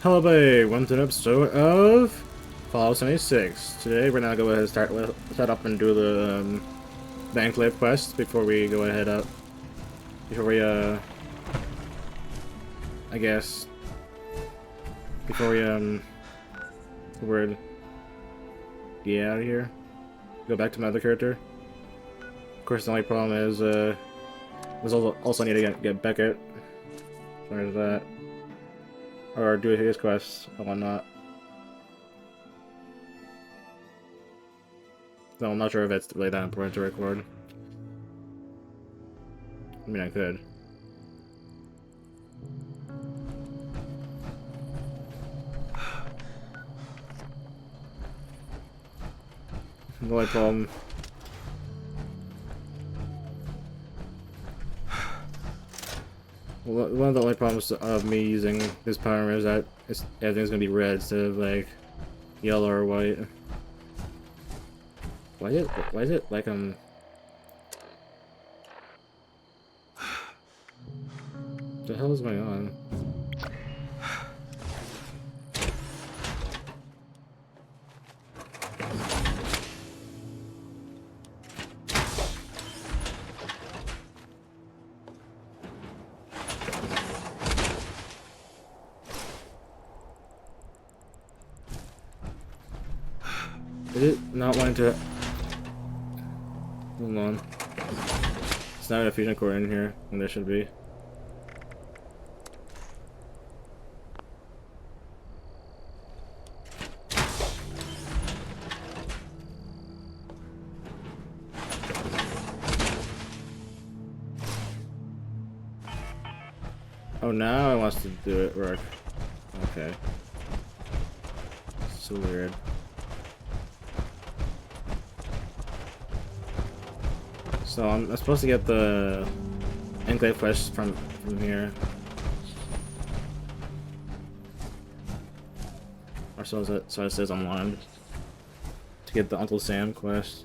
Hello, everybody. Welcome to an episode of Fallout 76. Today, we're gonna go ahead and start up and do the Enclave quest before we go ahead up. Before we I guess before we we're get out of here. Go back to my other character. Of course, the only problem is there's also need to get Beckett. There's that. Or do his quests and whatnot. So I'm not sure if it's really that important to record. I mean, I could. The only problem. Well, one of the only problems of me using this power is that everything's gonna be red instead of like yellow or white. Why is it like what the hell is going on? Is it not wanting to? Hold on. It's not a fusion core in here, and there should be. Oh, now it wants to do it work. Okay. So weird. So I'm supposed to get the Enclave quest from here. Or so it says online. To get the Uncle Sam quest.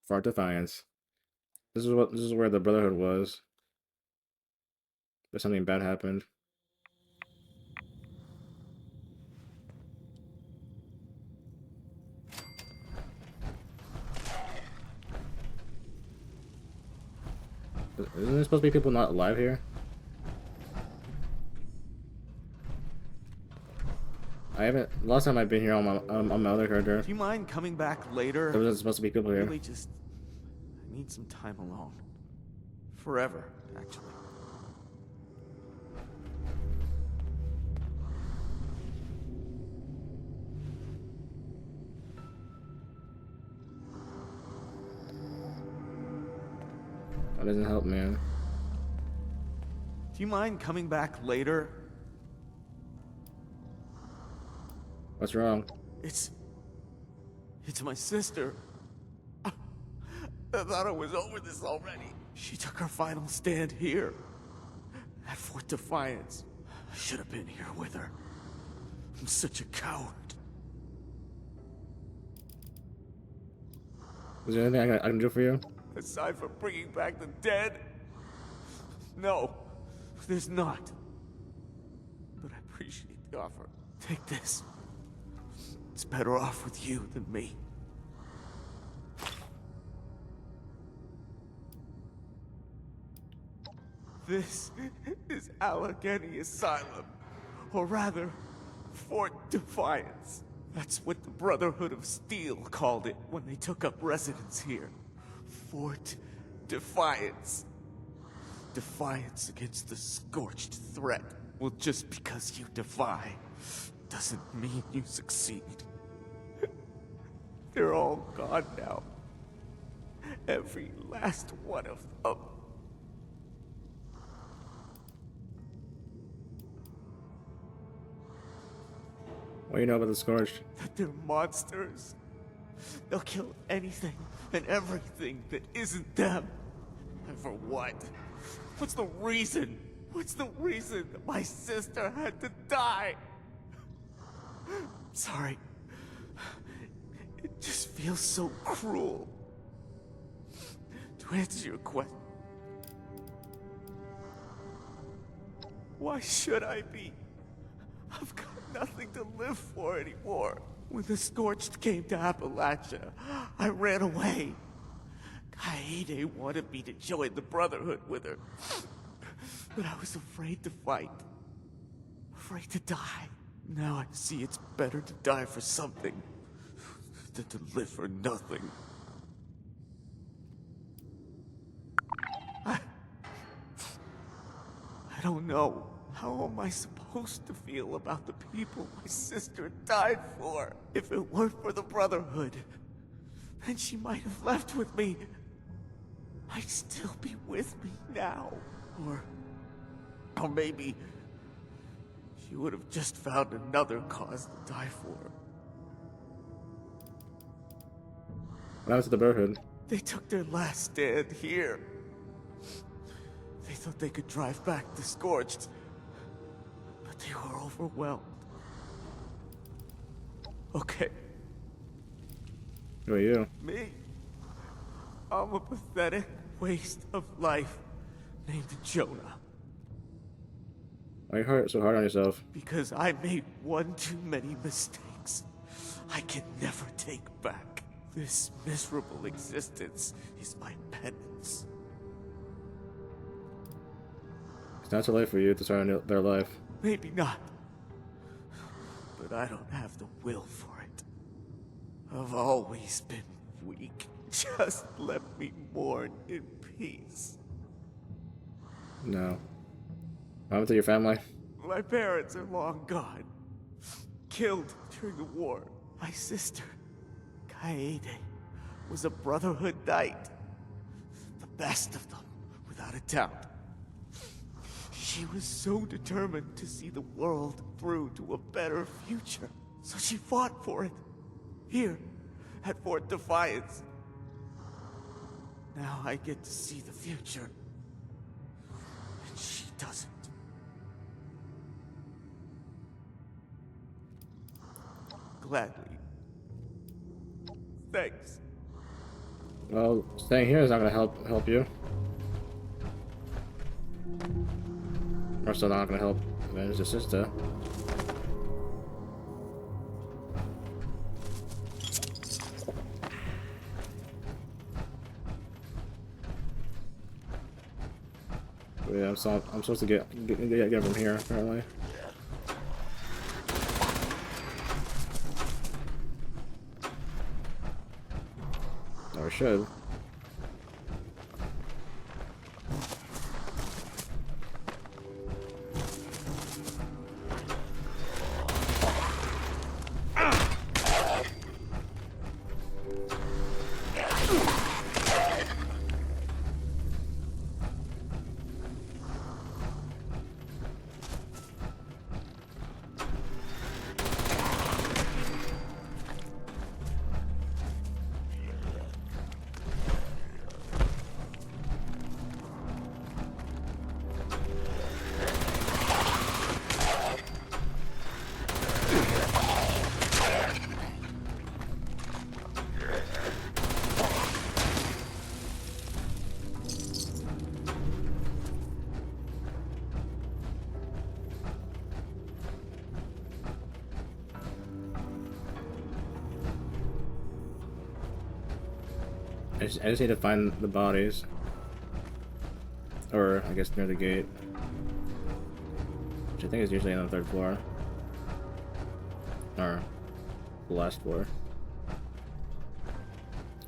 Far Defiance. This is where the Brotherhood was. But something bad happened. Isn't there supposed to be people not alive here? I haven't. Last time I've been here on my other character, Do you mind coming back later? there wasn't supposed to be people here. Really just... I need some time alone. Forever, actually. That doesn't help, man. Do you mind coming back later? What's wrong? It's my sister. I thought I was over this already. She took her final stand here. At Fort Defiance. I should have been here with her. I'm such a coward. Is there anything I can do for you? Aside from bringing back the dead? No, there's not. But I appreciate the offer. Take this. It's better off with you than me. This is Allegheny Asylum. Or rather, Fort Defiance. That's what the Brotherhood of Steel called it when they took up residence here. Fort Defiance. defiance against the scorched threat. Well, just because you defy doesn't mean you succeed. They're all gone now. Every last one of them. What do you know about the Scorched? That they're monsters. They'll kill anything and everything that isn't them. And for what? What's the reason? What's the reason that my sister had to die? Sorry. It just feels so cruel. To answer your question, why should I be? I've got nothing to live for anymore. When the Scorched came to Appalachia, I ran away. Kaede wanted me to join the Brotherhood with her. But I was afraid to fight. Afraid to die. Now I see it's better to die for something than to live for nothing. I don't know. How am I supposed to feel about the people my sister died for? If it weren't for the Brotherhood, then she might have left with me. I'd still be with me now. Or maybe she would have just found another cause to die for. What happened to the Brotherhood? They took their last stand here. They thought they could drive back the Scorched, but they were overwhelmed. Okay. Who are you? Me? I'm a pathetic waste of life named Jonah. Why are you so hard on yourself? Because I made one too many mistakes I can never take back. This miserable existence is my penance. It's not too late for you to start their life. Maybe not. But I don't have the will for it. I've always been weak. Just let me mourn in peace. No. What happened to your family? My parents are long gone. Killed during the war. My sister, Kaede, was a Brotherhood knight. The best of them, without a doubt. She was so determined to see the world through to a better future. So she fought for it. Here, at Fort Defiance. Now I get to see the future. And she doesn't. Gladly. Thanks. Well, staying here is not gonna help you. We're still not gonna help avenge the sister. Yeah, I'm supposed to get from here apparently. Or should. I just need to find the bodies. Or, I guess, near the gate. Which I think is usually on the 3rd floor. Or, the last floor.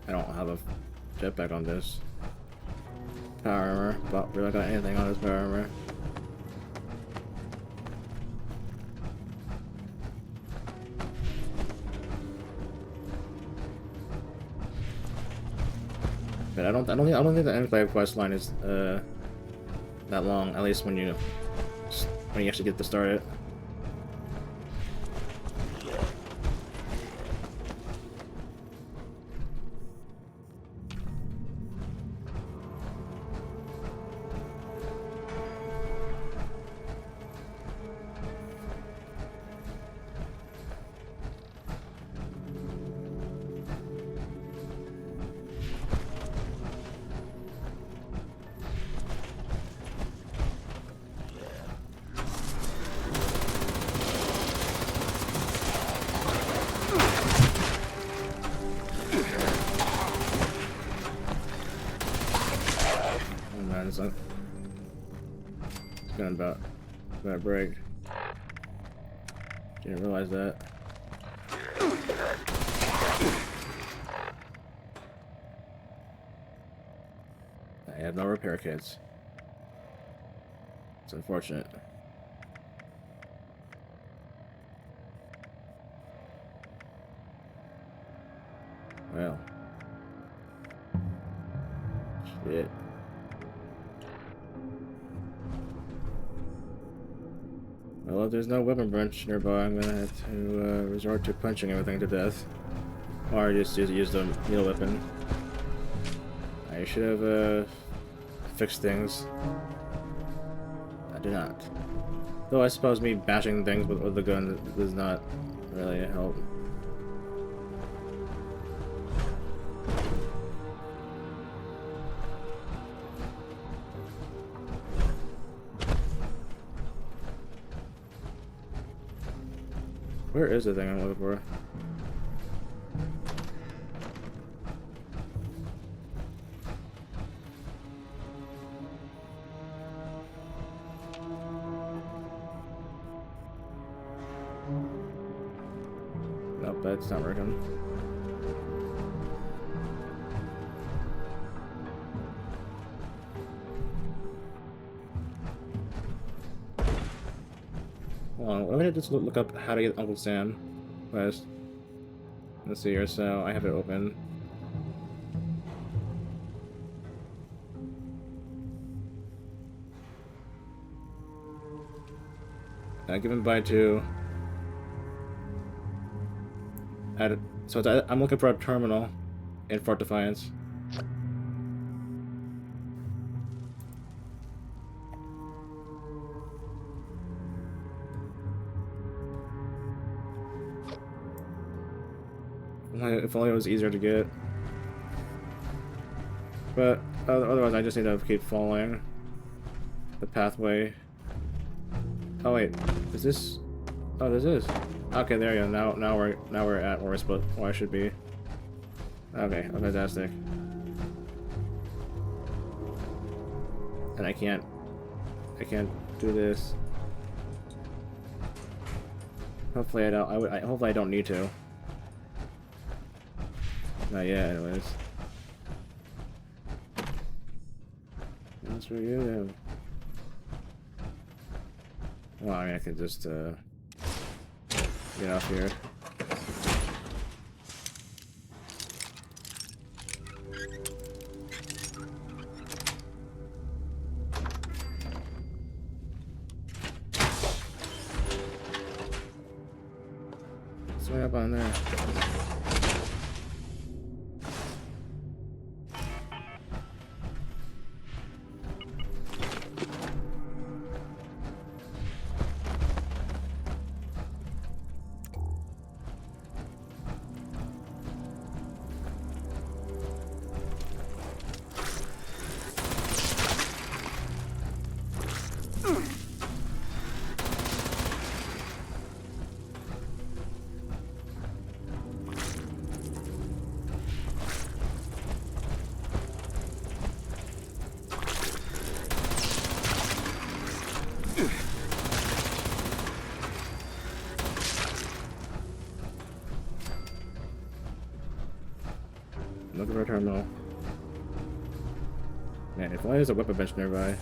I don't have a jetpack on this. Power armor, but we don't got anything on his power armor. But I don't think the Enclave quest line is that long. At least when you actually get to start it. It's gonna about break. Didn't realize that. I have no repair kits. It's unfortunate. Well. Shit. Well, if there's no weapon branch nearby, I'm gonna have to resort to punching everything to death. Or just use the needle weapon. I should have fixed things. I did not. Though I suppose me bashing things with the gun does not really help. Where is the thing I'm looking for? Nope, that's not working. Hold on, let me just look up how to get Uncle Sam quest. Let's see here, so I have it open. Given by 2. So I'm looking for a terminal in Fort Defiance. If only it was easier to get. But otherwise I just need to keep following the pathway. Oh wait, is this? Oh, this is. Okay, there you go. Now we're at where I should be. Okay, oh, fantastic. And I can't do this. Hopefully I don't. Hopefully I don't need to. Not yet, anyways. That's for you then. Well, I mean, I could just get off here. It's way up on there. Looking for a terminal. Man, if only there's a weapon bench nearby.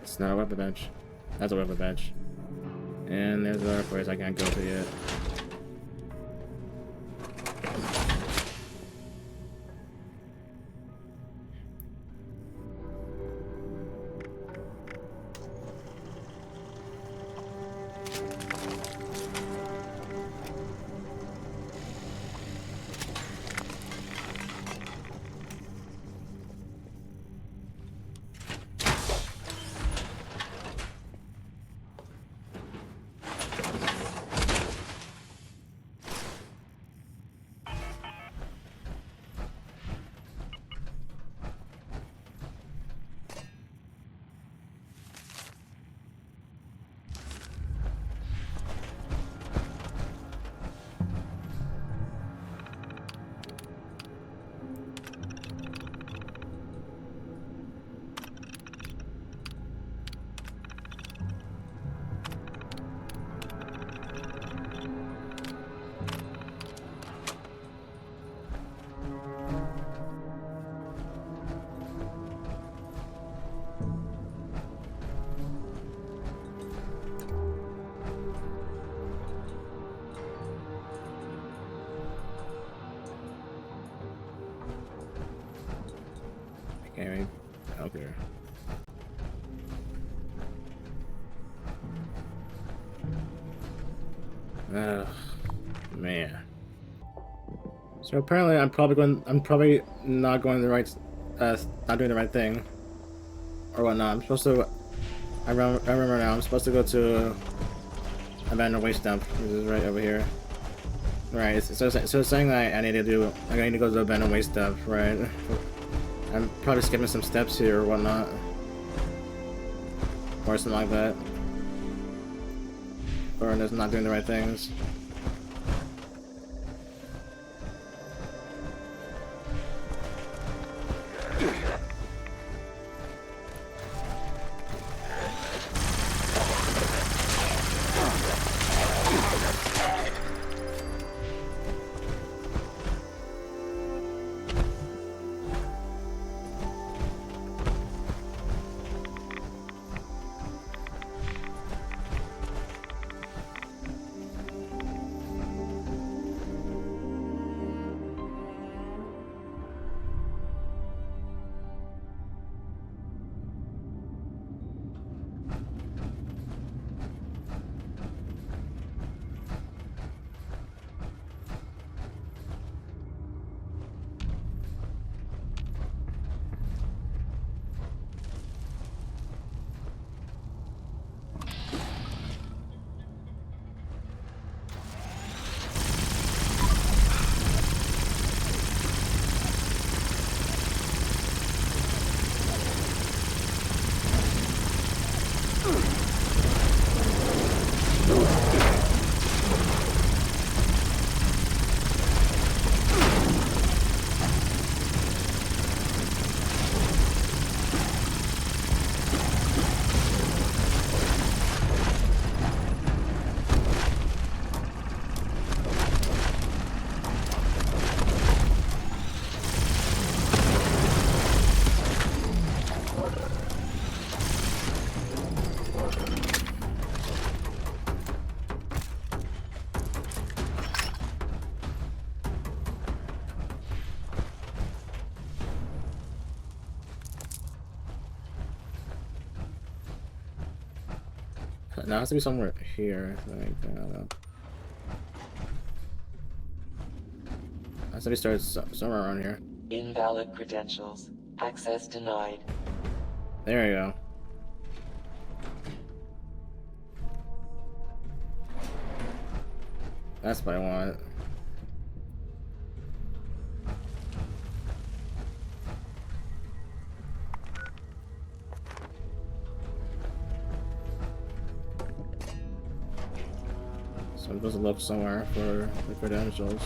It's not a weapon bench. That's a weapon bench. And there's other place I can't go to yet. Can't even out there. Man. So apparently I'm probably not going the right, not doing the right thing. Or whatnot. I'm supposed to, I remember now, I'm supposed to go to abandoned waste dump, which is right over here. Right, so it's saying that I need to go to the abandoned waste dump, right? I'm probably skipping some steps here or whatnot. Or something like that. Or just not doing the right things. Now it has to be somewhere here, I think. I don't know. It has to be started somewhere around here. Invalid credentials. Access denied. There you go. That's what I want. So I'm supposed to look somewhere for the credentials.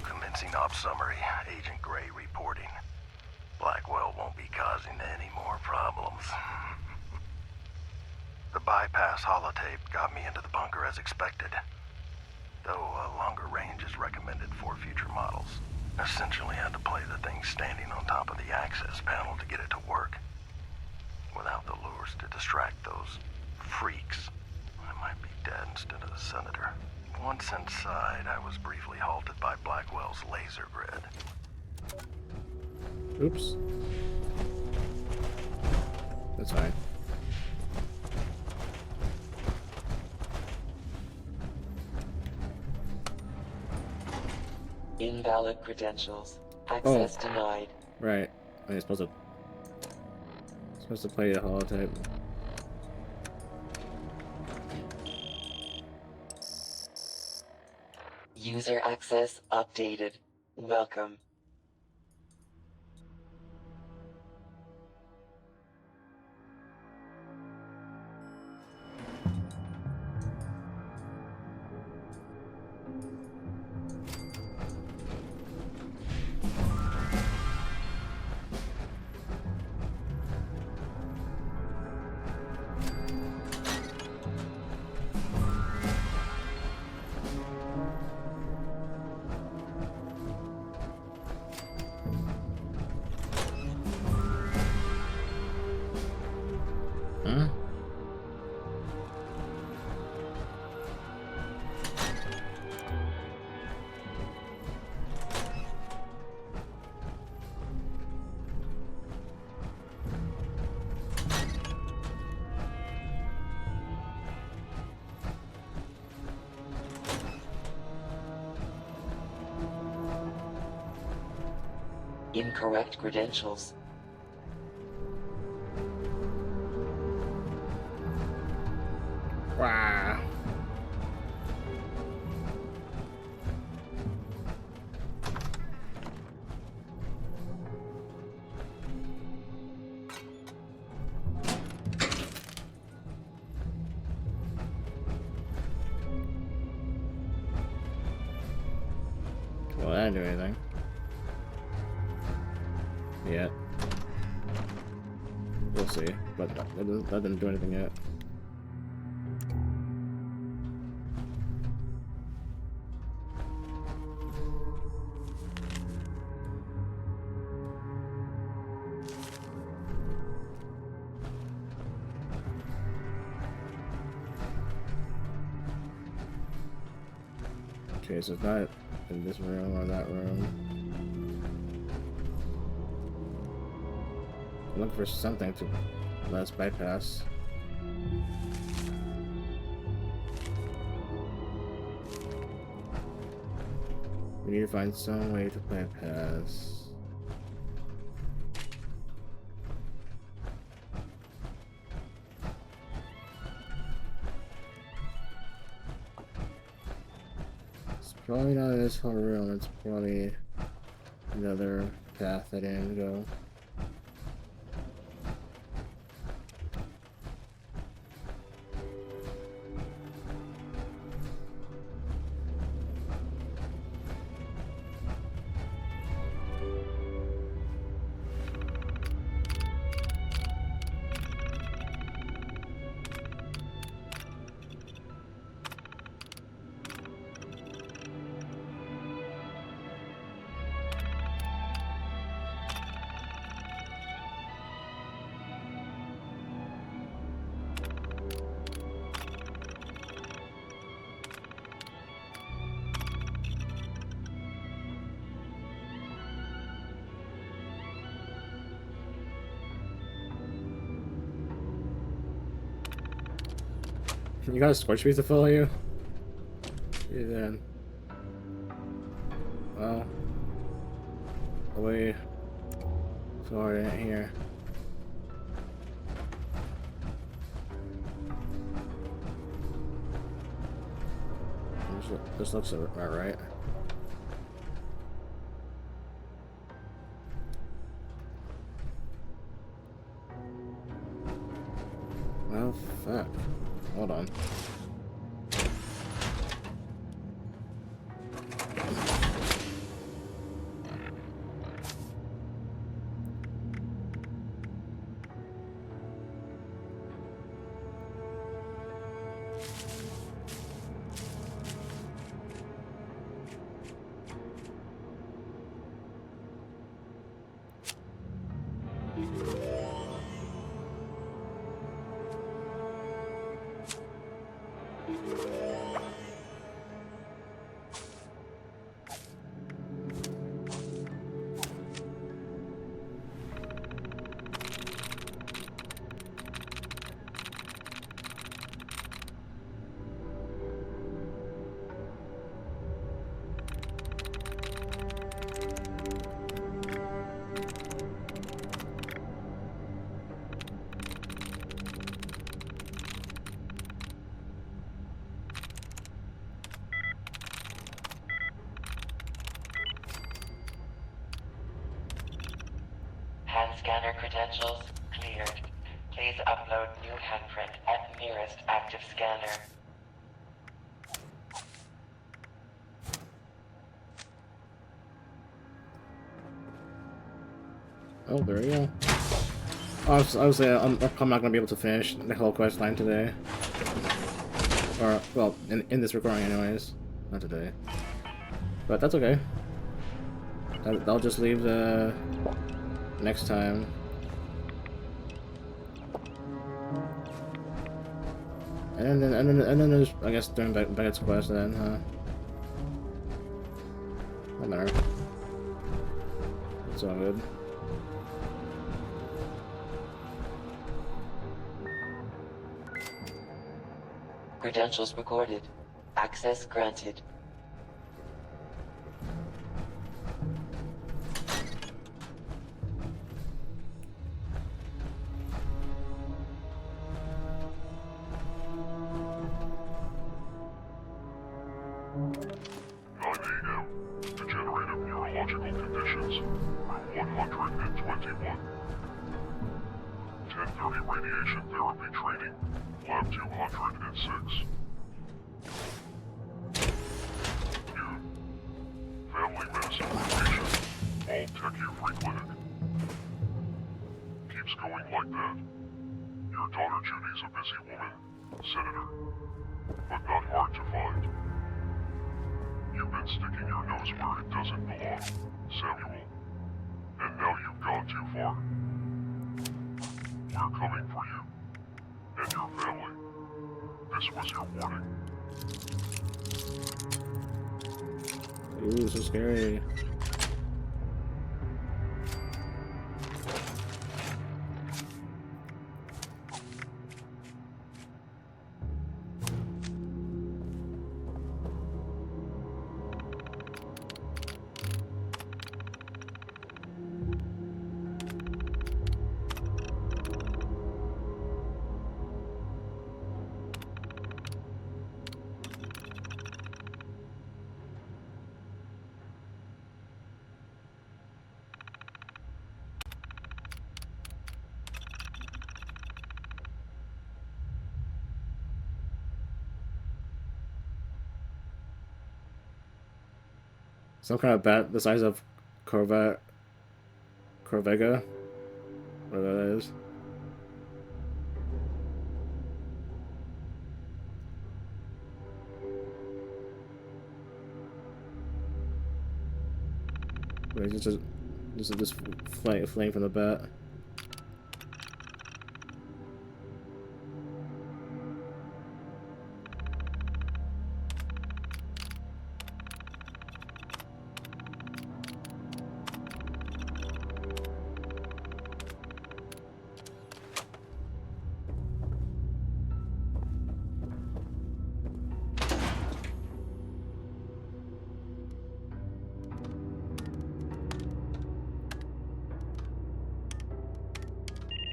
Commencing op summary. Agent Gray reporting. Blackwell won't be causing any more problems. The bypass holotape got me into the bunker as expected, though a longer range is recommended for future models. Essentially had to play the thing standing on top of the access panel to get it to work. Without the lures to distract those freaks, I might be dead instead of the senator. Once inside, I was briefly halted by Blackwell's laser grid. Oops. That's fine. Invalid credentials. Access denied. Right. I'm supposed to play the holotape. User access updated. Welcome. Huh? Incorrect credentials. Wow. Well, that didn't do anything. Yet. We'll see. But that didn't do anything yet. Okay, so it's not in this room or that room. I'm looking for something to let us bypass. We need to find some way to bypass. It's probably not in this whole room, it's probably another path I didn't go. You got a scorch piece to follow you? then. Well, away. Sorry, ain't here. This looks alright. Well, fuck. Hold on. Hand scanner credentials cleared. Please upload new handprint at nearest active scanner. Oh, there we go. Obviously, I'm not gonna be able to finish the whole quest line today. Or, well, in this recording anyways. Not today. But that's okay. I'll just leave the next time. And then there's, I guess, during Beckett's quest then, huh? No matter. It's all good. Credentials recorded. Access granted. Degenerative neurological conditions, room 121. 10:30 radiation therapy training, lab 206. Noon. Family medicine rotation, all tech-free clinic. Keeps going like that. Your daughter Judy's a busy woman, Senator, but not hard to find. You've been sticking your nose where it doesn't belong, Samuel. And now you've gone too far. We're coming for you. And your family. This was your warning. Ooh, so scary. Some kind of bat the size of Corvega, whatever that is. Wait, just flame from the bat.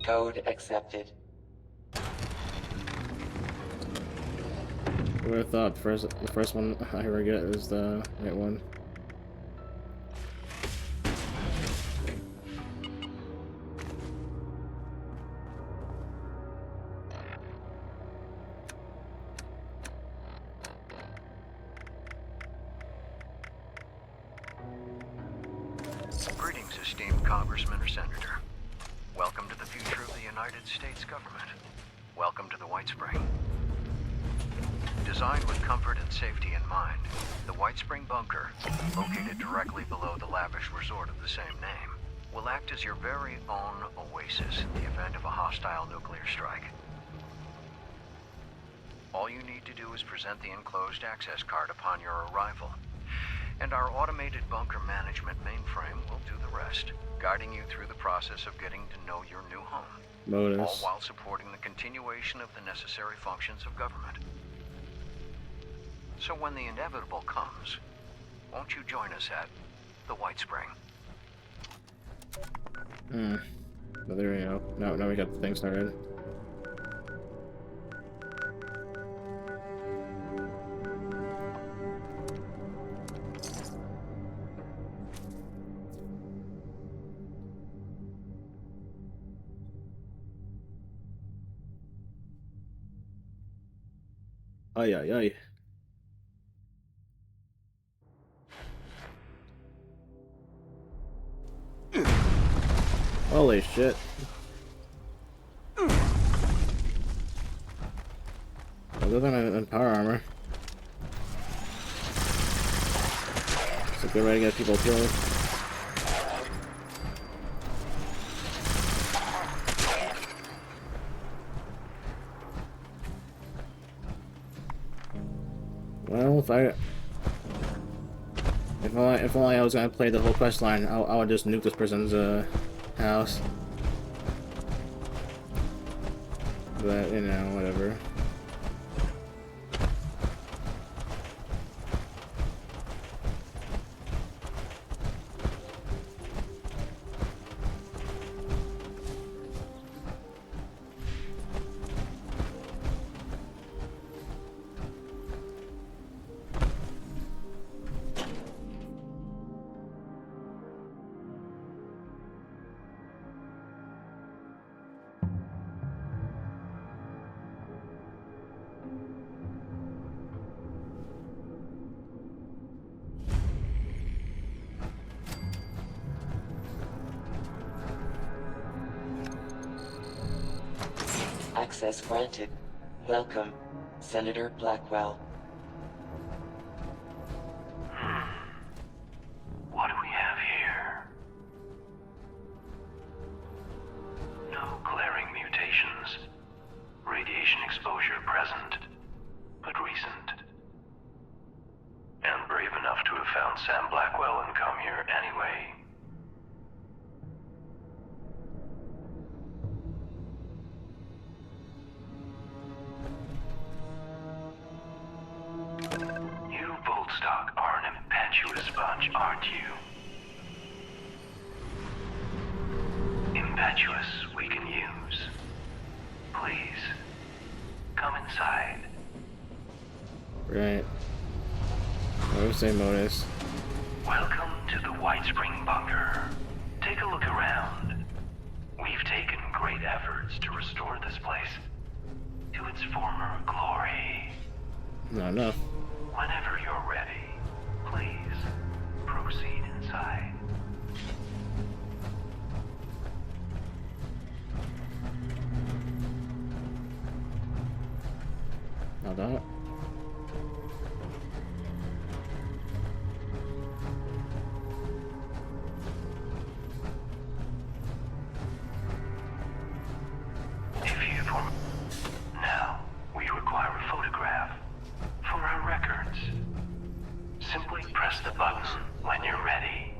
Code accepted. I would have thought the first one I ever get is the right one. Greetings, esteemed Congressman or Senator. Welcome to the future of the United States government. Welcome to the White Spring. Designed with comfort and safety in mind, the White Spring Bunker, located directly below the lavish resort of the same name, will act as your very own oasis in the event of a hostile nuclear strike. All you need to do is present the enclosed access card upon your arrival, and our automated bunker management mainframe will do the rest, guiding you through the process of getting to know your new home, all Modus. while supporting the continuation of the necessary functions of government. So when the inevitable comes, won't you join us at the White Spring? But there we go. Now we got the thing started. Ay ay ay. Holy shit. Other than power armor. It's a good way to get people killed. Well, if only I was gonna play the whole quest line, I would just nuke this person's house. But you know, whatever. Access granted. Welcome, Senator Blackwell. What do we have here? No glaring mutations. Radiation exposure present, but recent. And brave enough to have found Sam Blackwell and come here anyway. You, Voltstock, are an impetuous bunch, aren't you? Impetuous we can use. Please, come inside. Right. I would say Modus. Welcome to the White Spring Bunker. Take a look around. We've taken great efforts to restore this place to its former glory. Not enough. Whenever you're ready, please proceed inside. Not that. If you form... Now, we require a photograph for our records. Simply press the button when you're ready.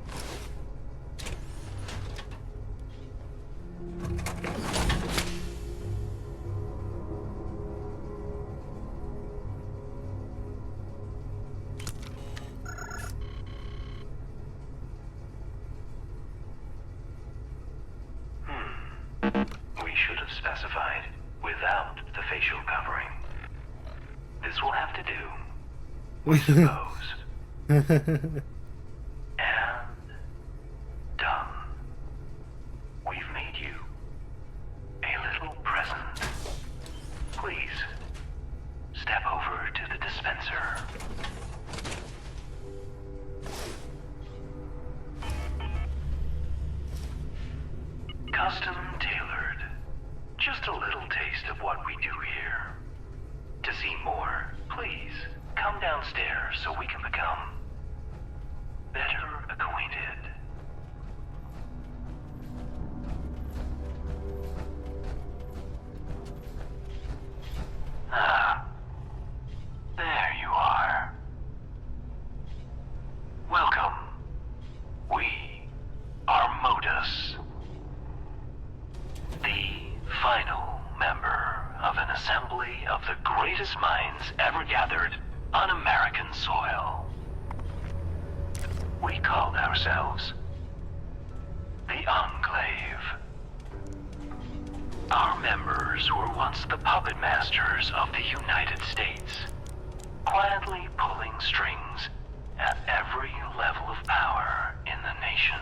facial covering. This will have to do, we suppose. And done. We've made you a little present. Please, step over to the dispenser. Custom tailored. Just a little taste of what we do here. To see more, please come downstairs so we can become better acquainted. Ah, there you are. Welcome. We are Modus, the final member of an assembly of the greatest minds ever gathered on American soil. We called ourselves the Enclave. Our members were once the puppet masters of the United States, quietly pulling strings at every level of power in the nation.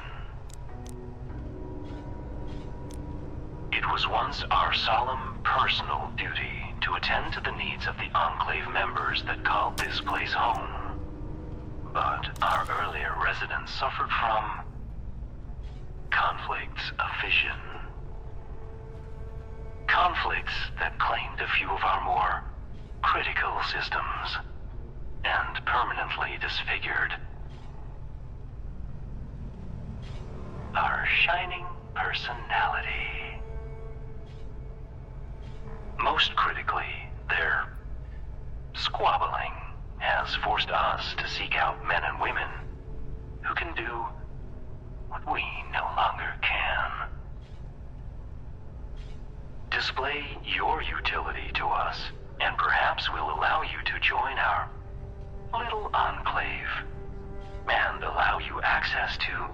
It was once our solemn personal duty to attend to the needs of the Enclave members that called this place home. But our earlier residents suffered from conflicts of vision. Conflicts that claimed a few of our more critical systems and permanently disfigured our shining personality. Most critically, their squabbling has forced us to seek out men and women who can do what we no longer can. Display your utility to us, and perhaps we'll allow you to join our little enclave and allow you access to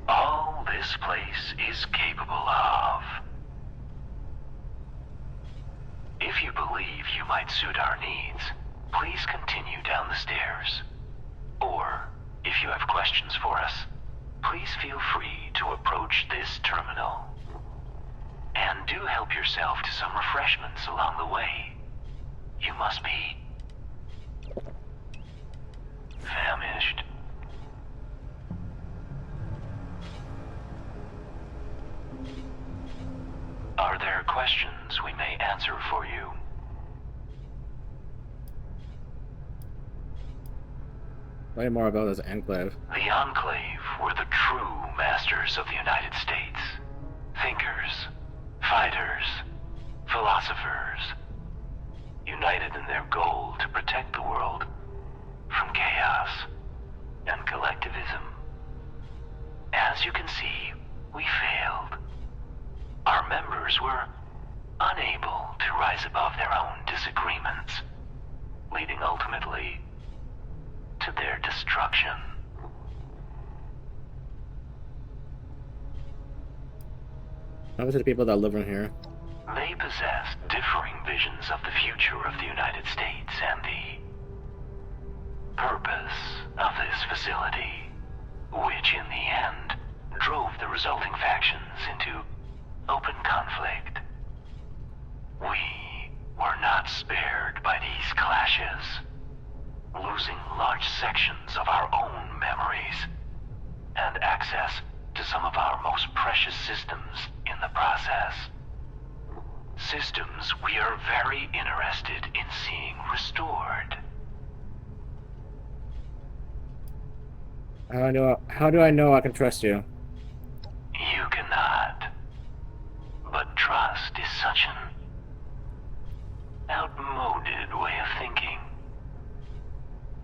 all this place is capable of. If you believe you might suit our needs, please continue down the stairs. Or, if you have questions for us, please feel free to approach this terminal. And do help yourself to some refreshments along the way. You must be famished. Are there questions we may answer for you? Tell me more about this Enclave. The Enclave were the true masters of the United States. Thinkers, fighters, philosophers, united in their goal to protect the world from chaos and collectivism. As you can see, we failed. Our members were unable to rise above their own disagreements, leading ultimately to their destruction. How about the people that live in here? They possess differing visions of the future of the United States and the purpose of this facility, which in the end drove the resulting factions into open conflict. We were not spared by these clashes, losing large sections of our own memories and access to some of our most precious systems in the process. Systems we are very interested in seeing restored. How do I know I can trust you? You cannot. But trust is such an outmoded way of thinking.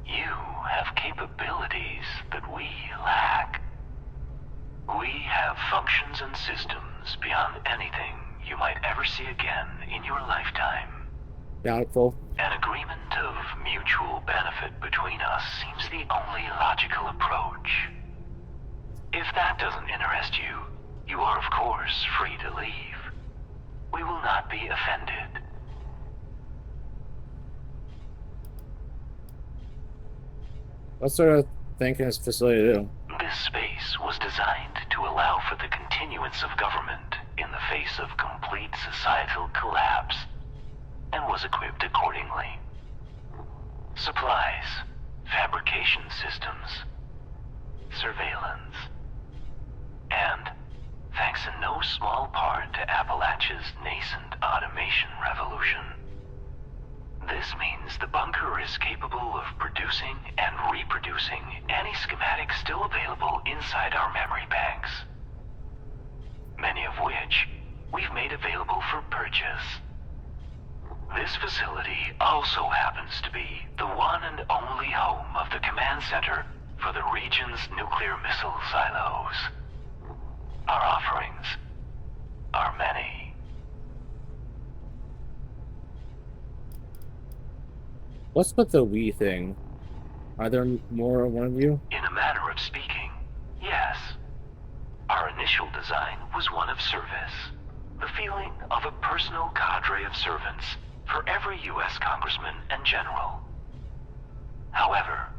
You have capabilities that we lack. We have functions and systems beyond anything you might ever see again in your lifetime. Doubtful. An agreement of mutual benefit between us seems the only logical approach. If that doesn't interest you, you are of course free to leave. We will not be offended. What sort of thing can this facility do? This space was designed to allow for the continuance of government in the face of complete societal collapse, and was equipped accordingly. Supplies, fabrication systems, surveillance, and, thanks in no small part to Appalachia's nascent automation revolution, this means the bunker is capable of producing and reproducing any schematic still available inside our memory banks, many of which we've made available for purchase. This facility also happens to be the one and only home of the command center for the region's nuclear missile silos. Our offerings are many. What's with the we thing? Are there more of one of you? In a manner of speaking, yes. Our initial design was one of service. The feeling of a personal cadre of servants for every U.S. congressman and general. However,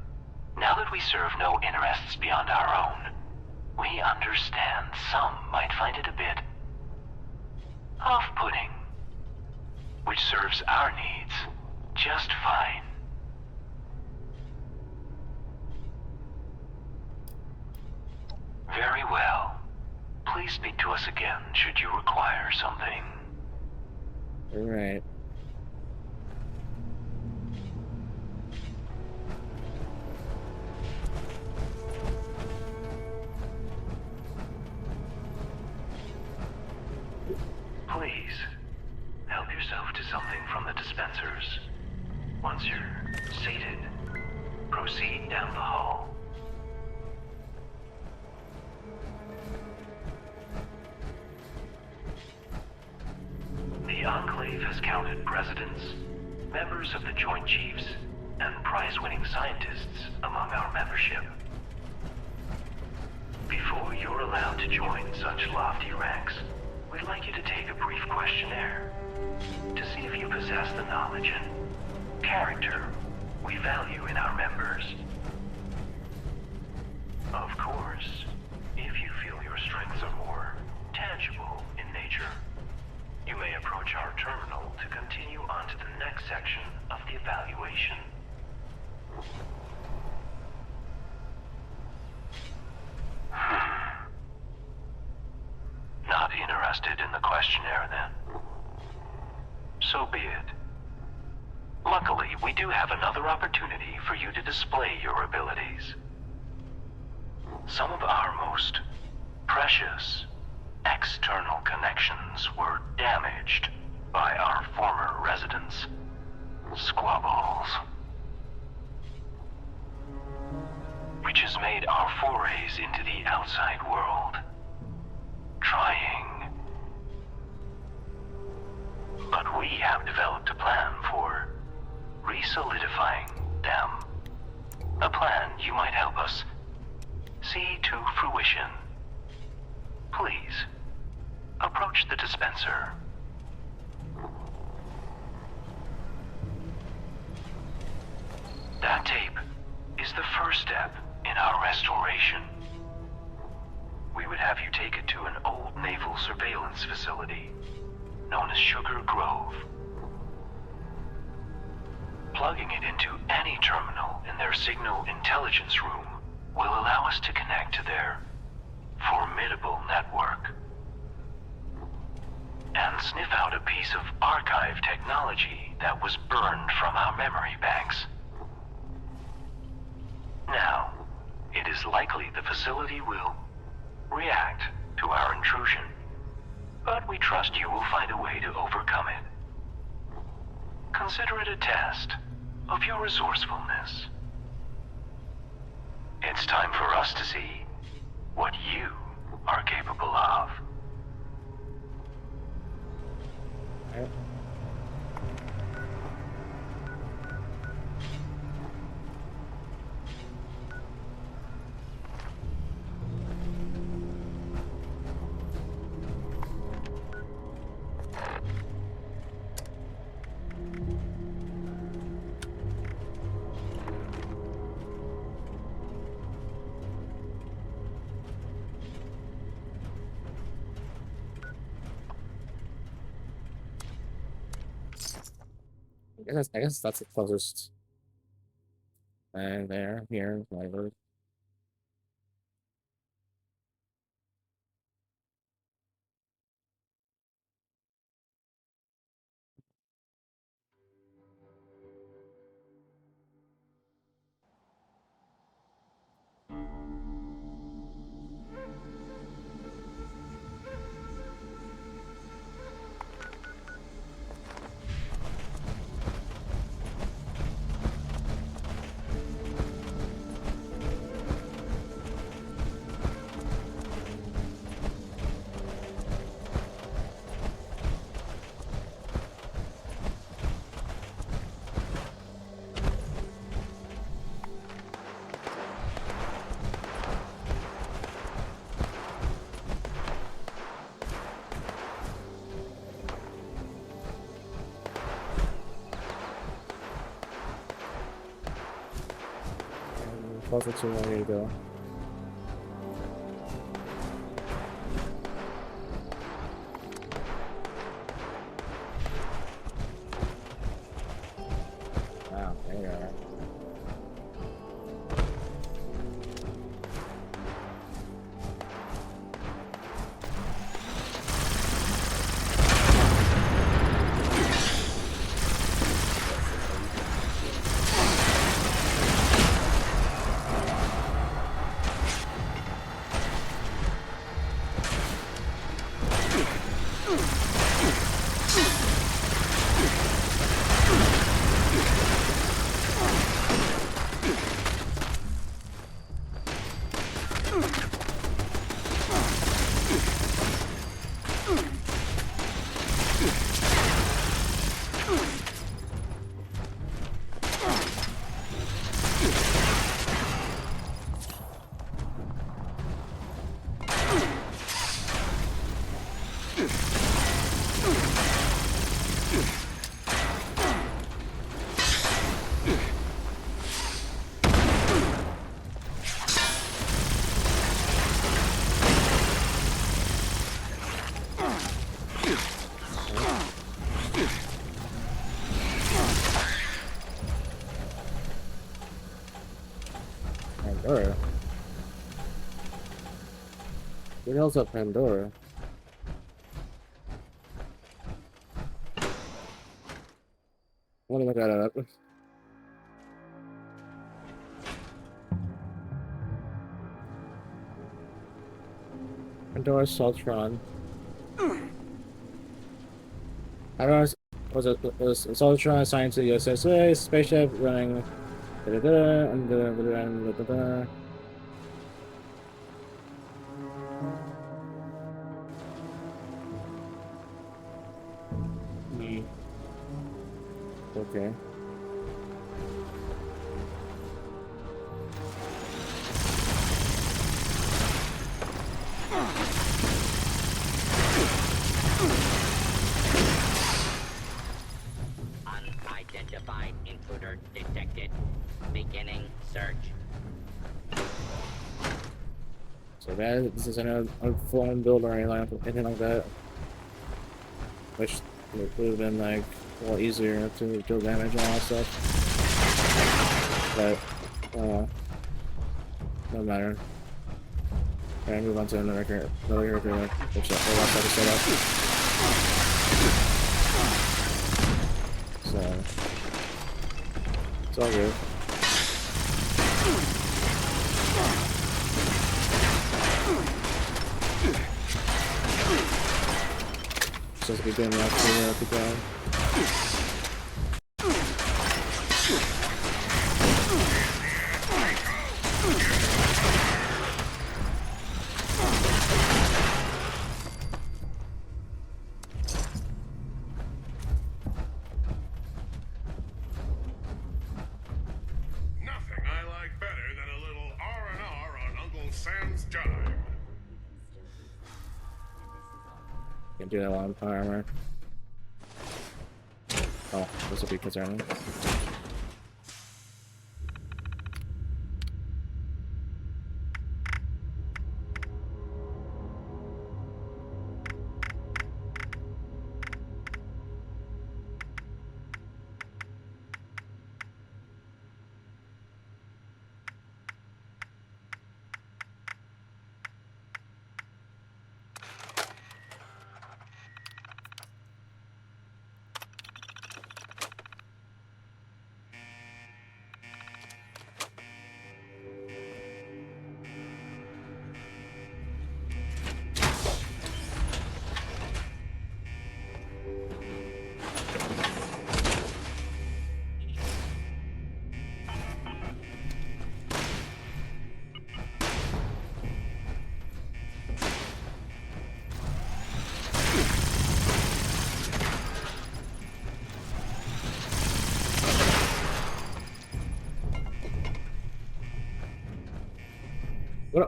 now that we serve no interests beyond our own, we understand some might find it a bit off-putting, which serves our needs just fine. Very well. Please speak to us again should you require something. Alright. Please, help yourself to something from the dispensers. Once you're seated, proceed down the hall. The Enclave has counted presidents, members of the Joint Chiefs, and prize-winning scientists among our membership. Before you're allowed to join such lofty ranks, we'd like you to take a brief questionnaire to see if you possess the knowledge and character we value in our members. Of course, if you feel your strengths are more tangible in nature, you may approach our terminal to continue on to the next section of the evaluation. Not interested in the questionnaire, then? So be it. Luckily, we do have another opportunity for you to display your abilities. Some of our most precious external connections were damaged by our former residents' squabbles, which has made our forays into the outside world trying. But we have developed a plan for re-solidifying them. A plan you might help us see to fruition. Please, approach the dispenser. That tape is the first step in our restoration. We would have you take it to an old naval surveillance facility known as Sugar Grove. Plugging it into any terminal in their signal intelligence room will allow us to connect to their formidable network and sniff out a piece of archive technology that was burned from our memory banks. Now, it is likely the facility will react to our intrusion, but we trust you will find a way to overcome it. Consider it a test of your resourcefulness. It's time for us to see what you are capable of. I guess that's the closest. And there, here, whatever. Closer to where you go. Wow, there you are. Pandora. What else up Pandora? What am I got up? Pandora Saltron. Pandora was Saltron assigned to the USSA spaceship running. Okay. Unidentified intruder detected. Beginning search. So this is an unformed build or anything like that. Which would have been like a lot easier to deal damage and all that stuff. But no matter. Alright, move on to another character, which the last episode up. So it's all good. Supposed to be doing that to the ground. Nothing I like better than a little R&R on Uncle Sam's dime. Can't do that while I'm armor. Oh, this will be concerning.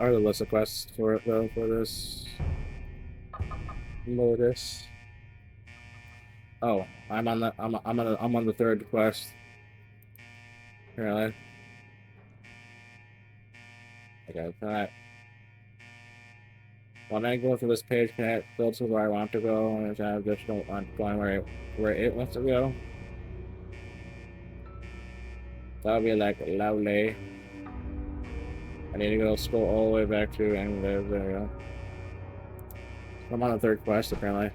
what are the list of quests for it though for this modus? Oh, I'm on the third quest. Really? Okay, can I? When I go through this page, can I go to where I want to go, and if I just don't want going where it wants to go? That would be like lovely. I need to go scroll all the way back to Enclave. There we go. I'm on the third quest apparently,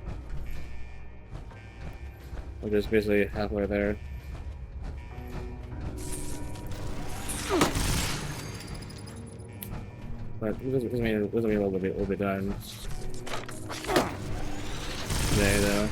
which is basically halfway there. But it doesn't mean we'll be done today though.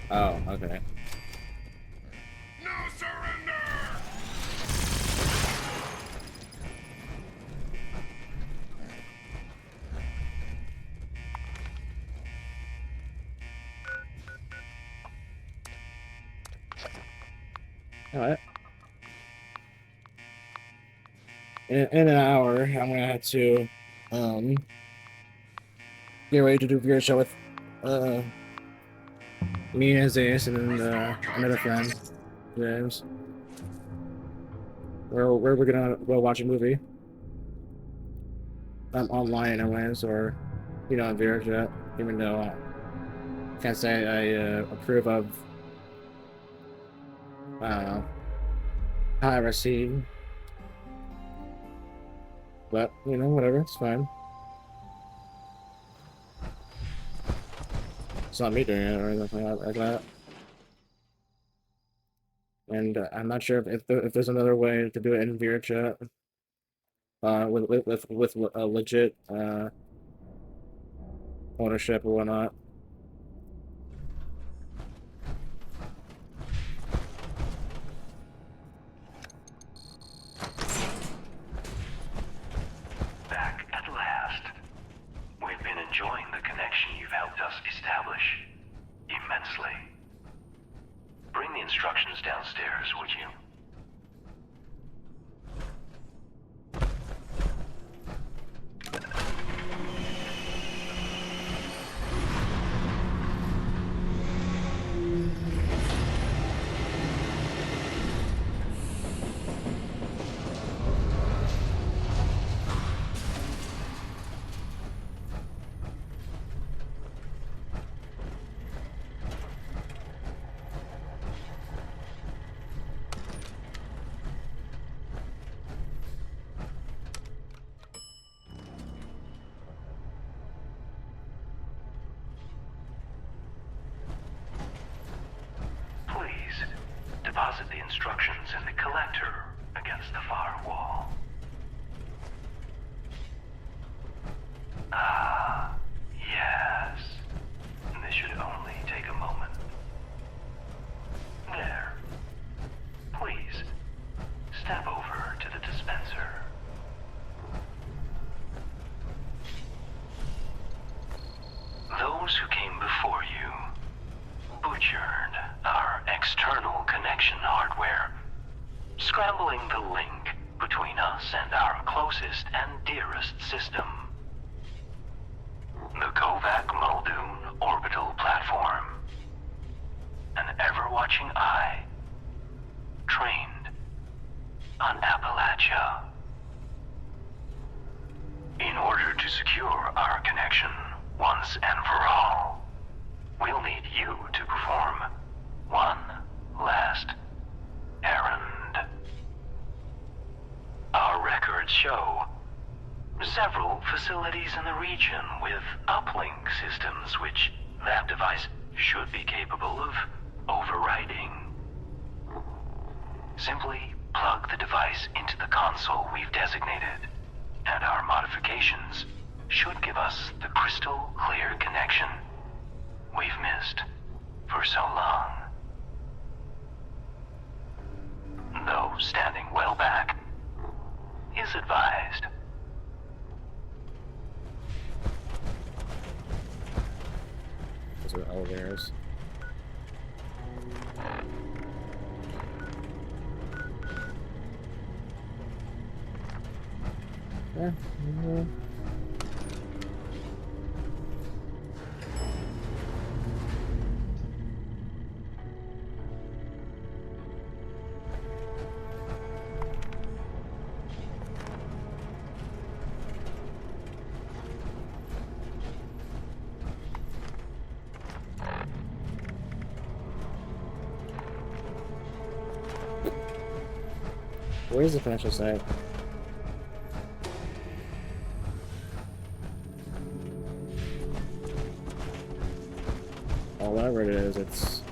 Oh, okay. No surrender! Alright. In an hour, I'm gonna have to get ready to do Gear Show with me and Zayas and another friend, James. Where we're gonna go watch a movie. Online anyways, or on VRChat, even though I can't say I approve of I don't know piracy. But whatever, it's fine. It's not me doing it or anything like that. And I'm not sure if there's another way to do it in VRChat. With a legit ownership or whatnot. Back at last. We've been enjoying the connection you've helped us establish immensely. Bring the instructions downstairs, would you? Please, deposit the instructions in the collector against the far wall. Ah, yes. This should only take a moment. There. Please, step over to the dispenser. Those who came before you butchered our external connection hardware, scrambling the link between us and our closest and dearest system. The Kovac Muldoon orbital platform. An ever-watching eye, trained on Appalachia. In order to secure our connection once and for all, we'll need you to perform one last errand. Our records show. Several facilities in the region with uplink systems which that device should be capable of overriding. Simply plug the device into the console we've designated, and our modifications should give us the crystal clear connection we've missed for so long. Though standing well back is advised. Those are elevators. Yeah. Where's the financial site? Or whatever it is, it's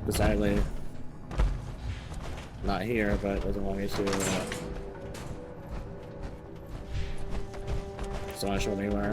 decidedly not here, but it doesn't want me to. It's not showing me where.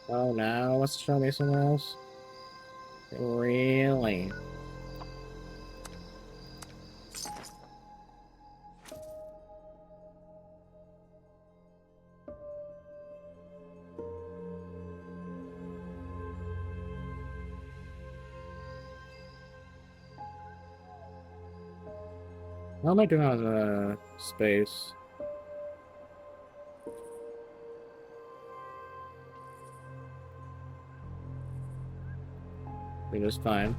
Oh, now it wants to show me somewhere else? Really? How am I doing on the space? We're just fine.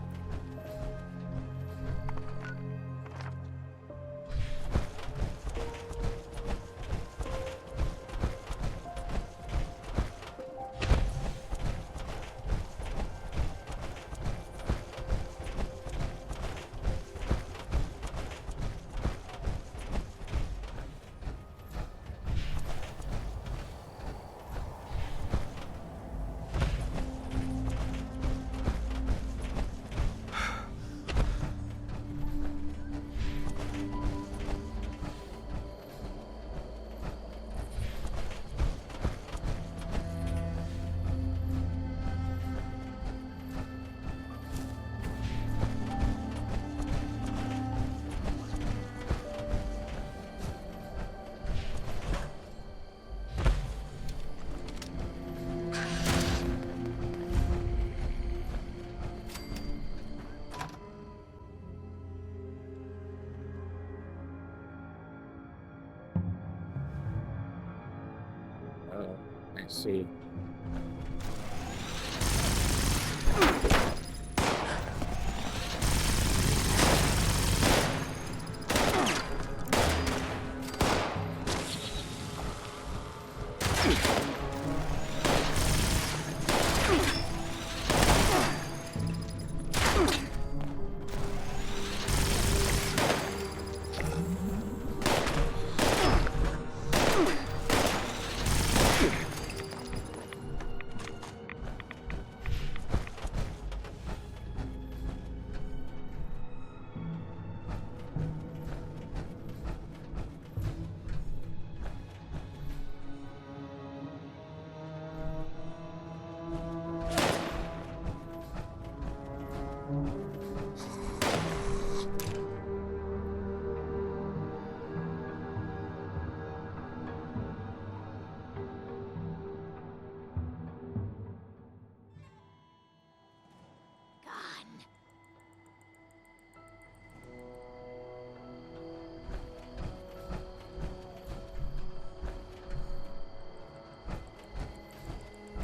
Oh, I see.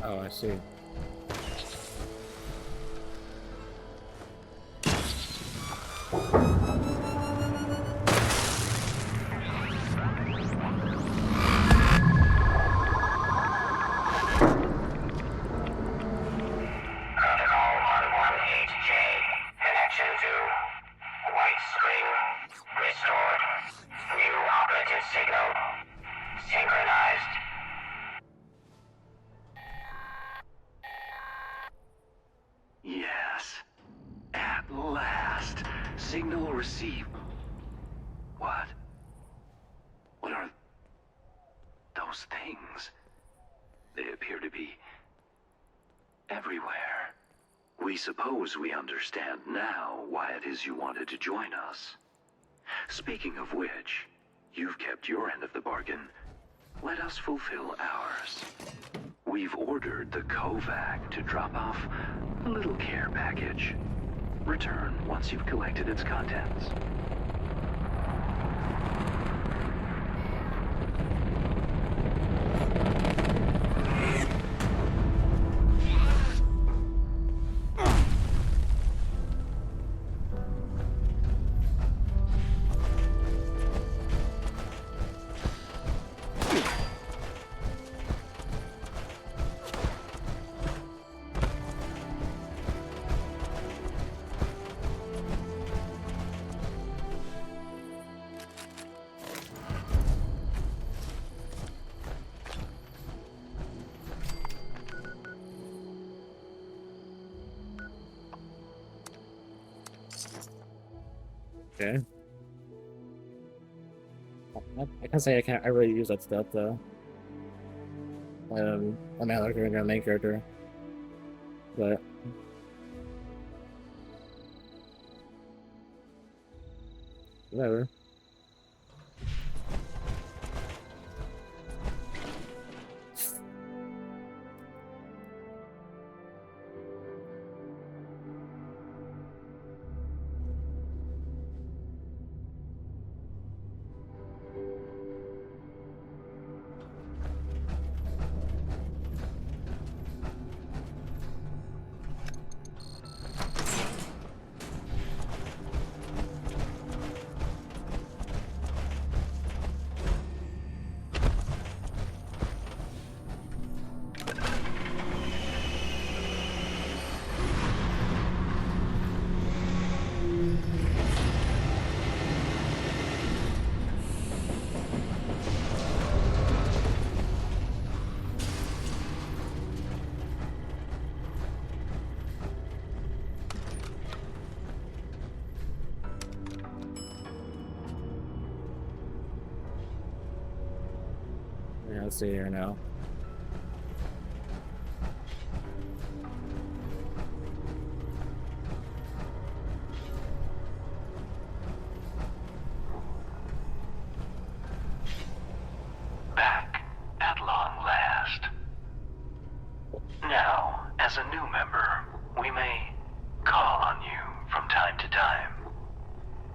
Oh, I see. Protocol 118J. Connection to White Spring. Restored. New operative signal. Synchronized. Yes. At last. Signal received. What? What are those things? They appear to be everywhere. We suppose we understand now why it is you wanted to join us. Speaking of which, you've kept your end of the bargain. Let us fulfill ours. We've ordered the Kovac to drop off a little care package. Return once you've collected its contents. Okay. I can't say I really use that stuff though. I'm not looking at our main character, but whatever. Yeah, let's see here now. Back at long last. Now, as a new member, we may call on you from time to time.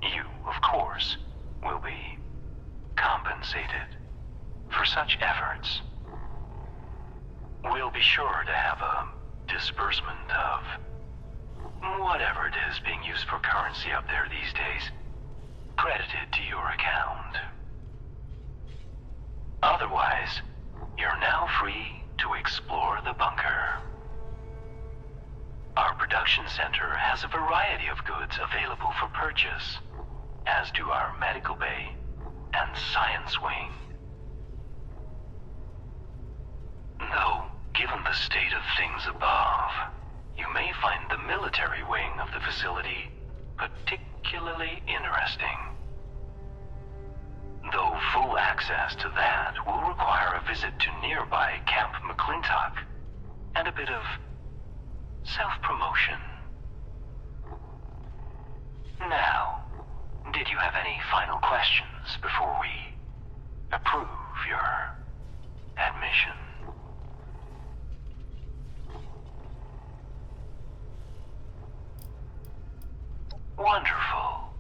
You, of course, will be compensated for such efforts. We'll be sure to have a disbursement of whatever it is being used for currency up there these days credited to your account. Otherwise, you're now free to explore the bunker. Our production center has a variety of goods available for purchase, as do our medical bay and science wing. Though, given the state of things above, you may find the military wing of the facility particularly interesting. Though full access to that will require a visit to nearby Camp McClintock and a bit of self-promotion. Now, did you have any final questions before we approve your admission? Wonderful.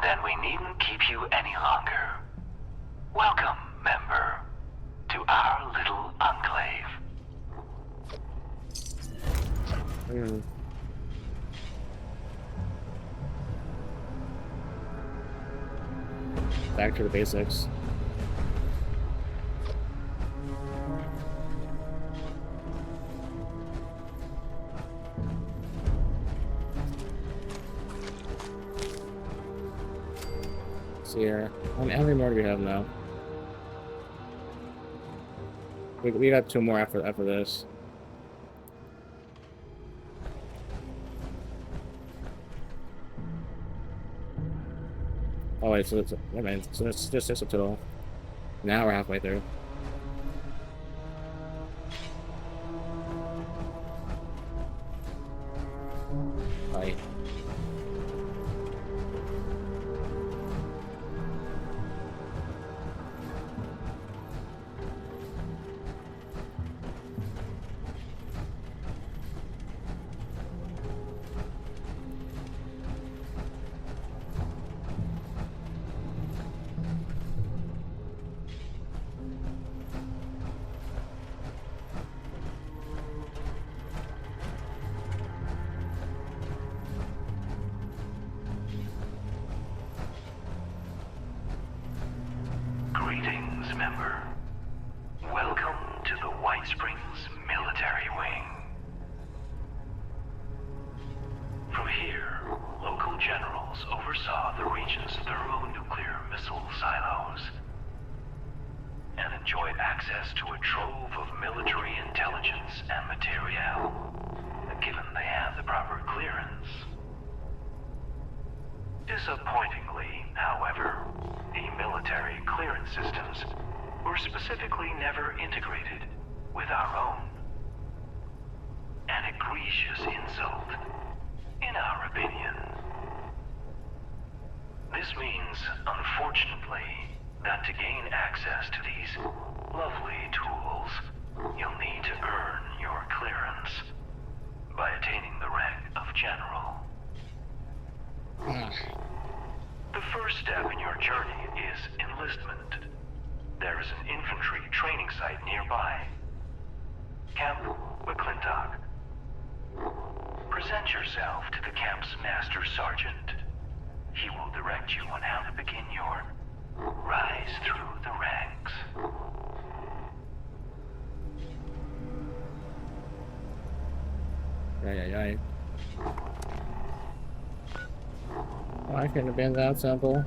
Then we needn't keep you any longer. Welcome, member, to our little back to the basics. See here. How many more do we have now? We got 2 more after this. Oh wait, so it's wait a minute, so it's just 6 total. Now we're halfway through. Right. Greetings, member. Welcome to the White Springs Military Wing. From here, local generals oversaw the region's thermonuclear missile silos and enjoyed access to a trove of military intelligence and materiel, given they had the proper clearance. Disappointingly, however, the military clearance systems were specifically never integrated with our own. An egregious insult, in our opinion. This means, unfortunately, that to gain access to these lovely tools, you'll need to earn your clearance by attaining the rank of general. The first step in your journey is enlistment. There is an infantry training site nearby. Camp McClintock. Present yourself to the camp's master sergeant. He will direct you on how to begin your rise through the ranks. Right. Why couldn't it have been that simple?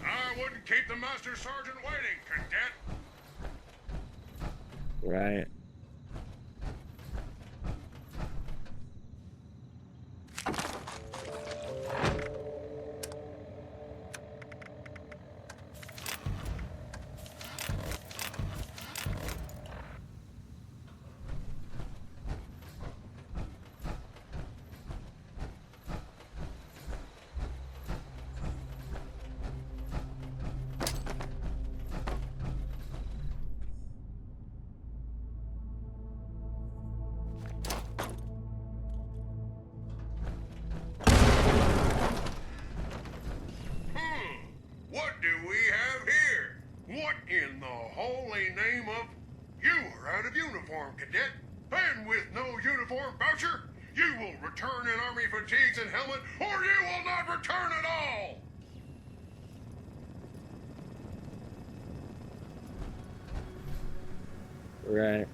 I wouldn't keep the Master Sergeant waiting, cadet. Right. What do we have here? What in the holy name of... You are out of uniform, cadet. And with no uniform voucher, you will return in Army fatigues and helmet, or you will not return at all! Right.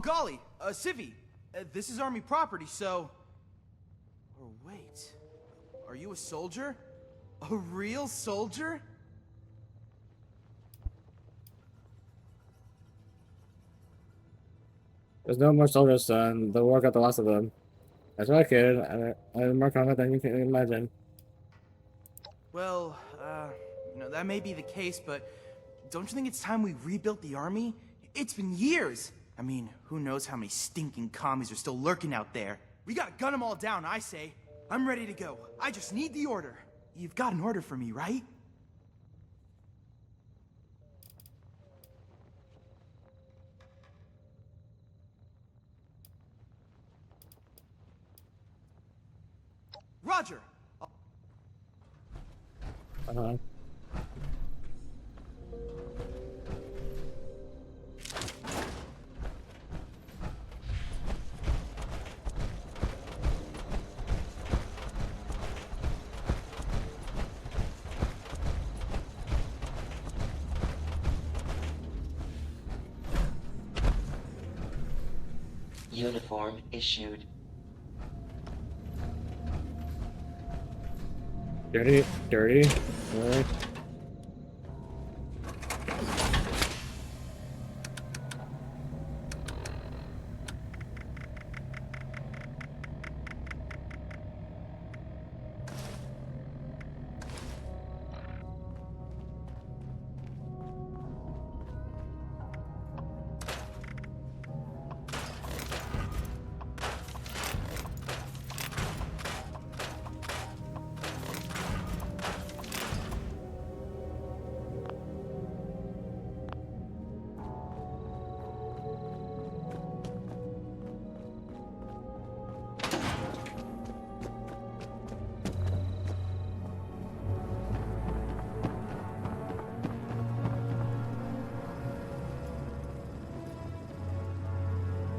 golly, Civvy, this is Army property, so... Or wait, are you a soldier? A real soldier? There's no more soldiers, son. The war got the last of them. That's what I kid. I'm more confident than you can imagine. Well, that may be the case, but don't you think it's time we rebuilt the army? It's been years. I mean, who knows how many stinking commies are still lurking out there. We gotta gun them all down, I say. I'm ready to go. I just need the order. You've got an order for me, right? Roger! Uh-huh. Uniform issued. Dirty. Really?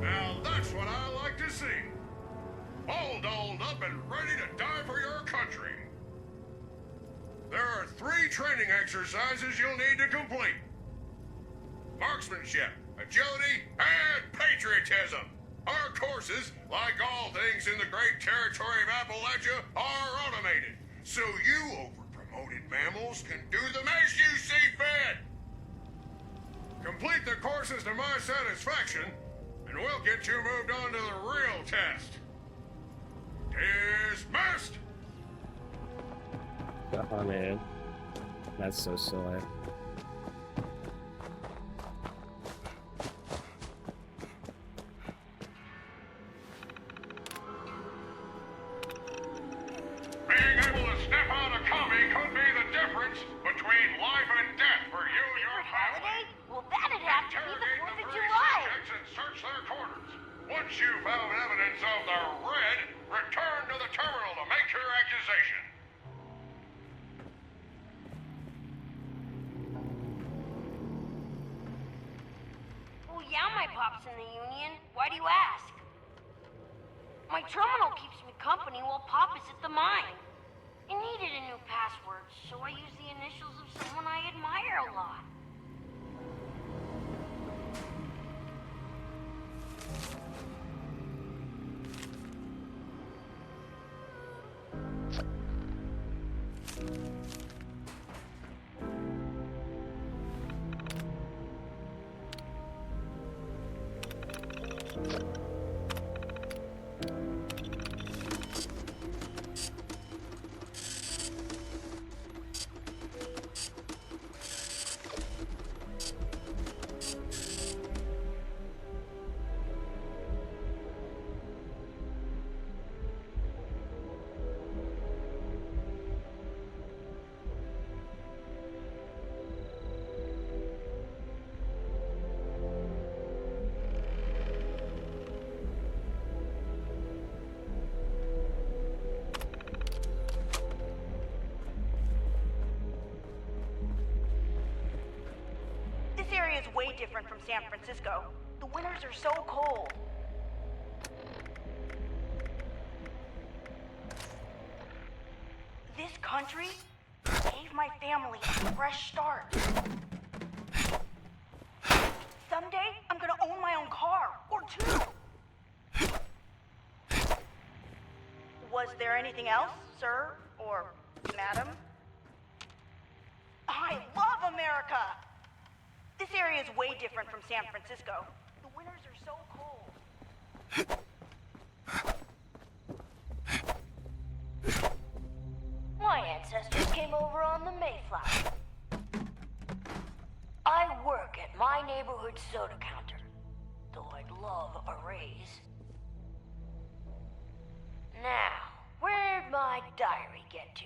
Now that's what I like to see. All dolled up and ready to die for your country. There are 3 training exercises you'll need to complete. Marksmanship, agility, and patriotism. Our courses, like all things in the great territory of Appalachia, are automated, so you over-promoted mammals can do them as you see fit. Complete the courses to my satisfaction, and we'll get you moved on to the real test. Dismissed! Oh man. That's so silly. Being able to sniff out a commie could be the difference between life and death for you and your family. Well, that'd have to be the Interrogate 4th the of three July. subjects and search their quarters. Once you've found evidence of the red, return to the terminal to make your accusation. Well, yeah, my pop's in the Union. Why do you ask? My terminal keeps me company while Pop is at the mine. I needed a new password, so I used the initials of someone I admire a lot. This area is way different from San Francisco. The winters are so cold. This country gave my family a fresh start. Someday, I'm gonna own my own car, or too. Was there anything else, sir? Or madam? I love America! This area is way different from San Francisco. The winters are so cold. My ancestors came over on the Mayflower. I work at my neighborhood soda counter, though I'd love a raise. Now, where'd my diary get to?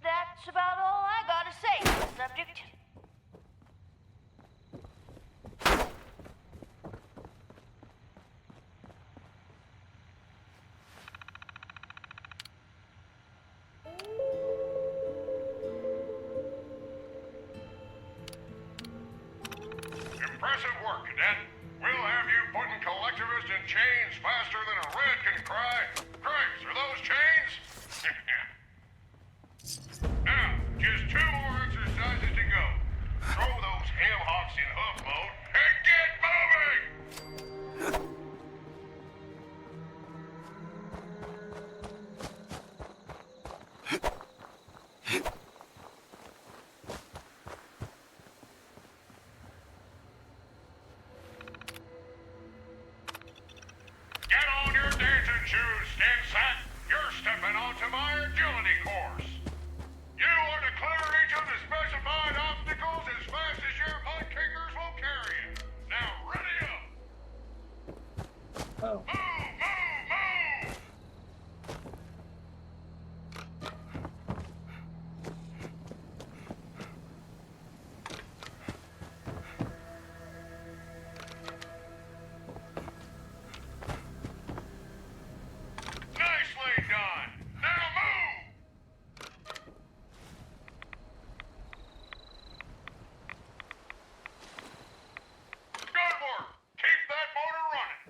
That's about all I gotta say on the subject. Impressive work, Cadet. We'll have you putting collectivists in chains faster than a red can cry. Cripes, are those chains? Now, just 2 more exercises to go. Throw those ham-hocks in hoof mode and get moving! Get on your dancing shoes, Stinsack. You're stepping onto my agility course. You are to clear each of the specified obstacles as fast as your mud kickers will carry you. Now ready up. Oh. Move, move, move! Nicely done. Now move! Good work. Keep that motor running.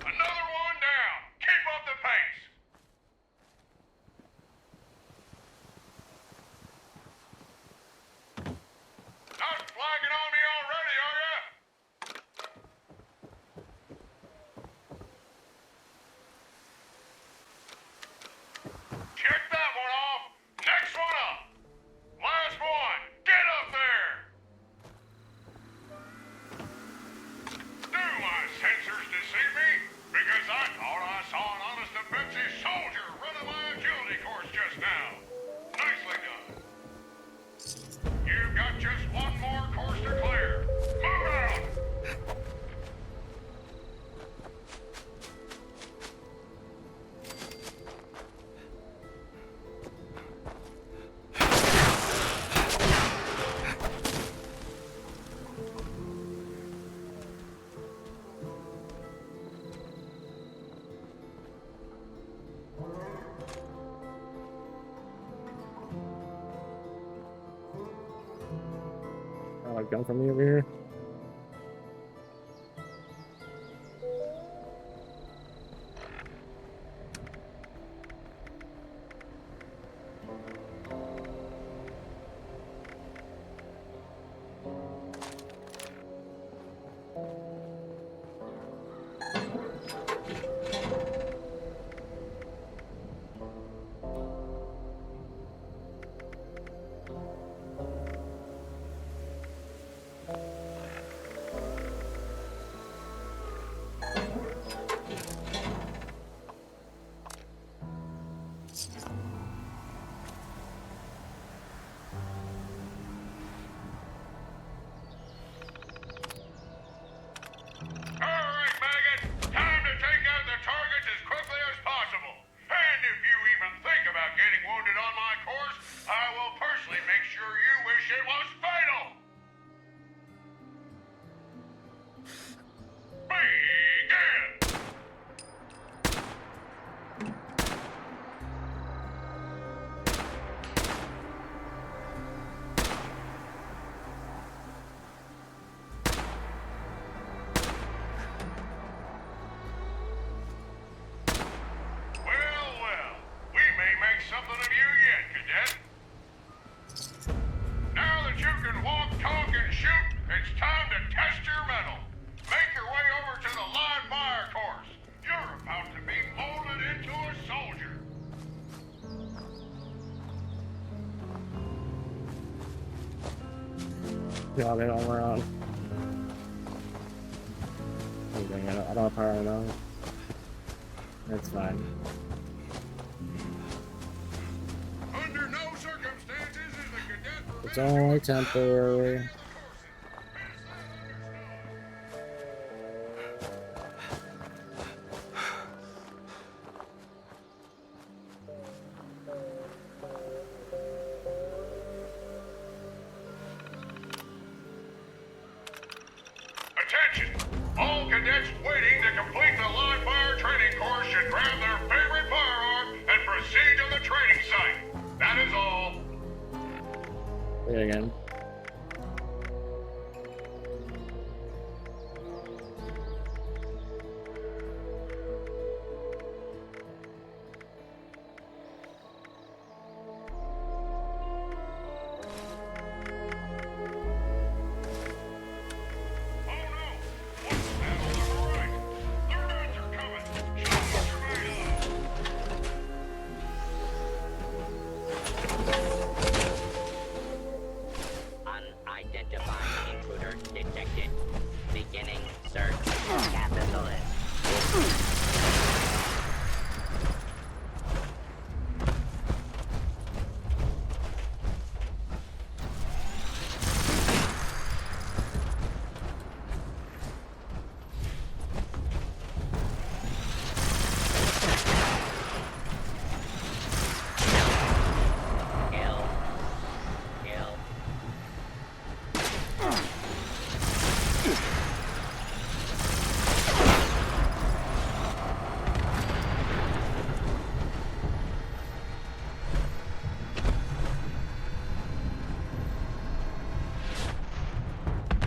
Another one down. Keep up the pace. Not flagging on me already, are ya? Check that one off. Next one up. Last one. Get up there. Do my sensors deceive me? Because I thought I saw an honest-to-Betsy soldier running my agility course just now. Nicely done. You've got just one more course to clear. Move out! Oh, a gun from me over here. Jogging all around. I don't have power now. That's fine. Under no circumstances is a cadet It's only temporary. Attention! All cadets waiting to complete the live fire training course should grab their favorite firearm and proceed to the training site. That is all. Wait again. Unidentified intruder detected. Beginning search. Capitalist.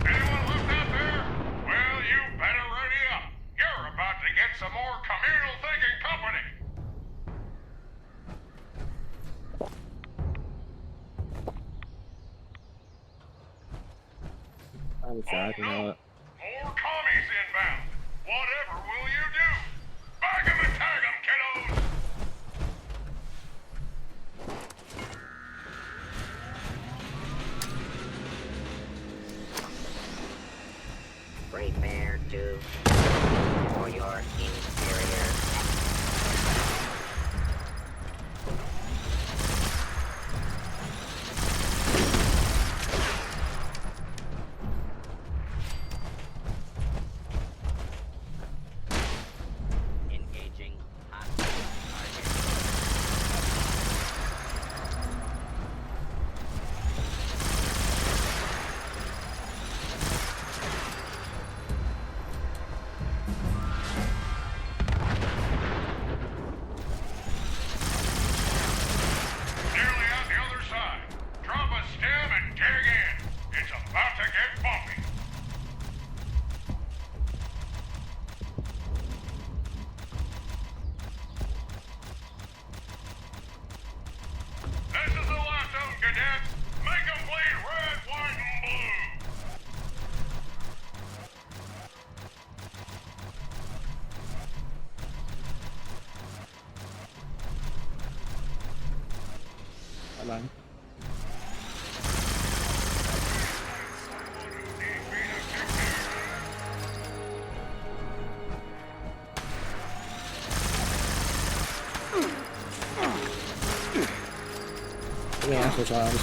Anyone left out there? Well, you better ready up. You're about to get some more communal thinking company. I'm shocked, you know what? More commies inbound. Whatever will you do? Bag 'em and tag 'em, kiddos! Prepare to for your interior. Engaging hostile target. Nearly out the other side. Drop a stem and dig in. It's about to get bumpy. This is the last of them, cadets. Make them bleed red, white, and blue. Hold on. Yeah, for times.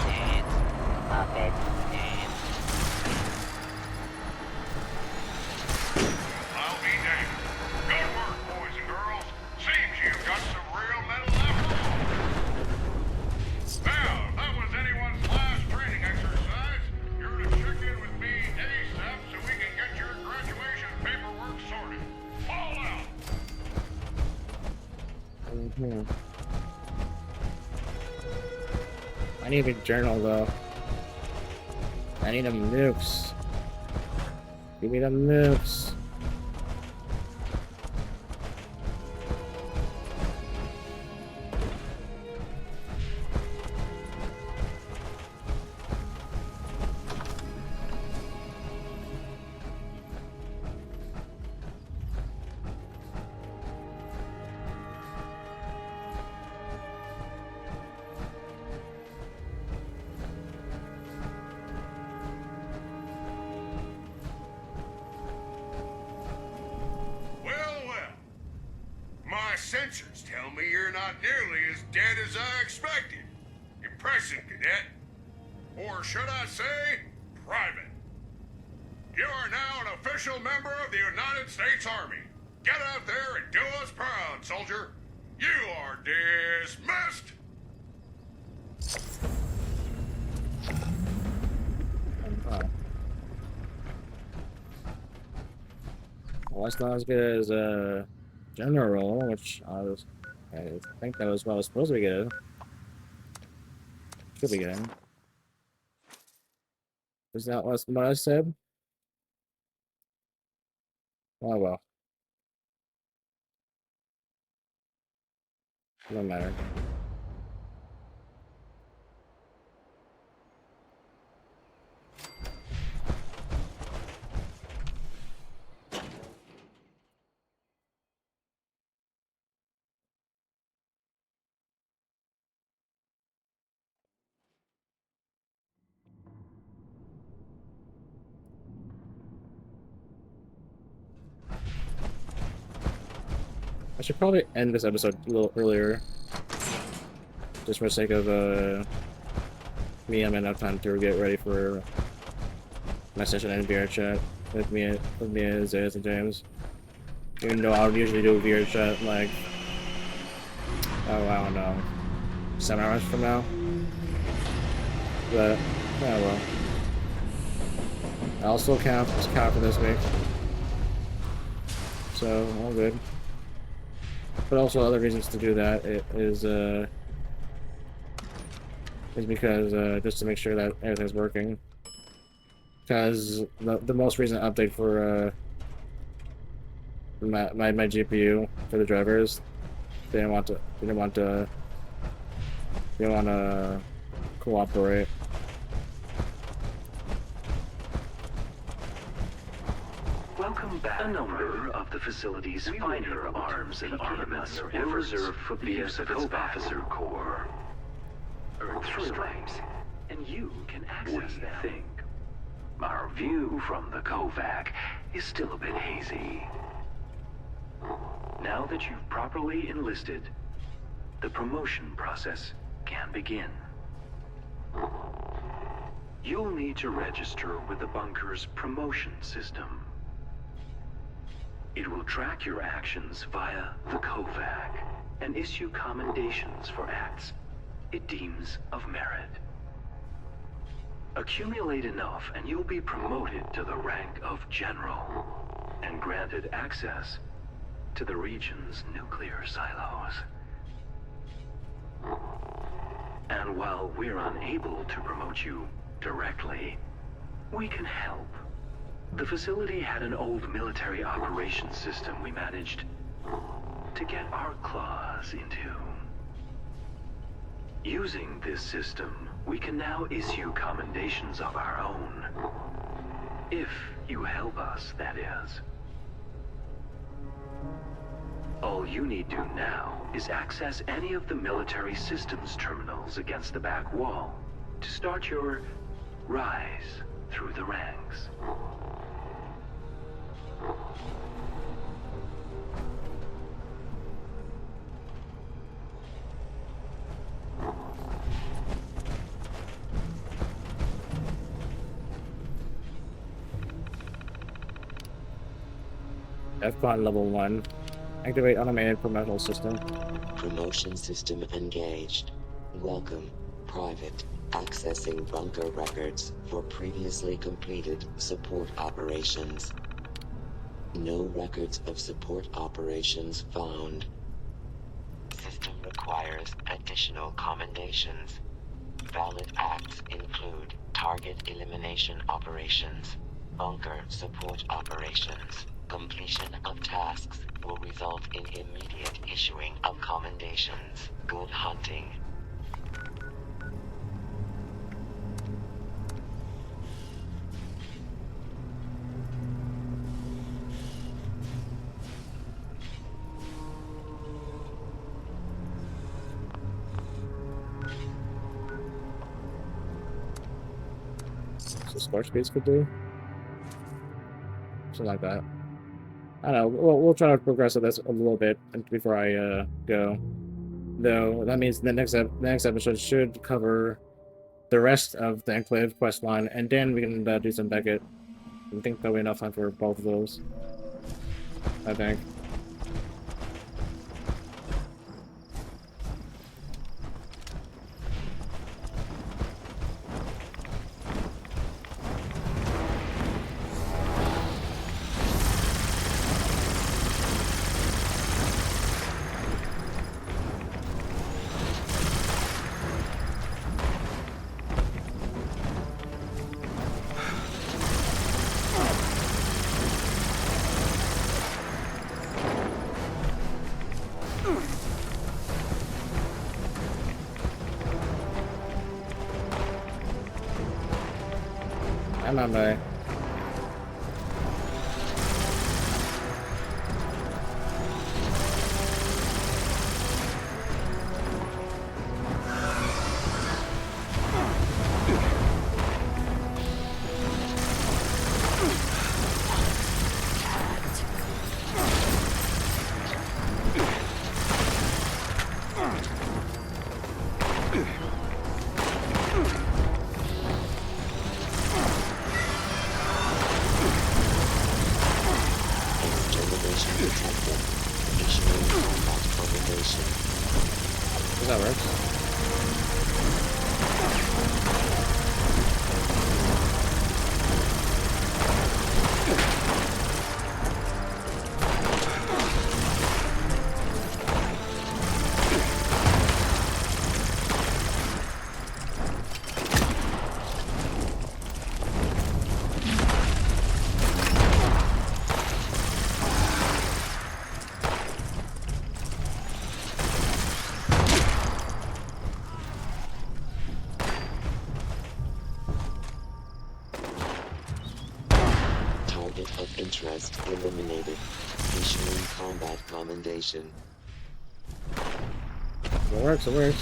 Dance. Puppet. Dance. I'll be damned. Good work, boys and girls. Seems you've got some real metal after all. Now, if that was anyone's last training exercise, you're to check in with me ASAP so we can get your graduation paperwork sorted. Fall out. I need a journal though. I need them nukes. Give me them nukes. My sensors tell me you're not nearly as dead as I expected. Impressive, Cadet. Or should I say, Private. You are now an official member of the United States Army. Get out there and do us proud, soldier. You are dismissed. Well, that's not as good as General, which I think that was what I was supposed to be good. Should be good. Is that what I said? Oh well. No matter. I should probably end this episode a little earlier. Just for the sake of me having enough time to get ready for my session in VR chat with me Zayas and James. Even though I would usually do a VR chat like, oh, I don't know, 7 hours from now. But yeah, well, I'll still count for this week. So all good. But also other reasons to do that is because just to make sure that everything's working. Because the most recent update for my GPU for the drivers, they didn't want to cooperate. Welcome back. A number of the facility's finer arms and armaments were reserved for the use of its officer corps. Earth stripes, and you can access them. Think. Our view from the Kovac is still a bit hazy. Now that you've properly enlisted, the promotion process can begin. You'll need to register with the bunker's promotion system. It will track your actions via the Kovac and issue commendations for acts it deems of merit. Accumulate enough and you'll be promoted to the rank of General and granted access to the region's nuclear silos. And while we're unable to promote you directly, we can help. The facility had an old military operations system we managed to get our claws into. Using this system, we can now issue commendations of our own. If you help us, that is. All you need to do now is access any of the military systems terminals against the back wall to start your rise through the ranks. F-Pod level 1. Activate automated promotional system. Promotion system engaged. Welcome, Private. Accessing bunker records for previously completed support operations. No records of support operations found. System requires additional commendations. Valid acts include target elimination operations, bunker support operations. Completion of tasks will result in immediate issuing of commendations. Good hunting. So spark speeds could do something like that. I don't know. We'll try to progress with this a little bit before I go. Though that means the next episode should cover the rest of the Enclave quest line, and then we can do some Beckett. I think there'll be enough time for both of those. I think. I'm on my... That works. Target of interest eliminated. Issuing combat commendation. It works, it works.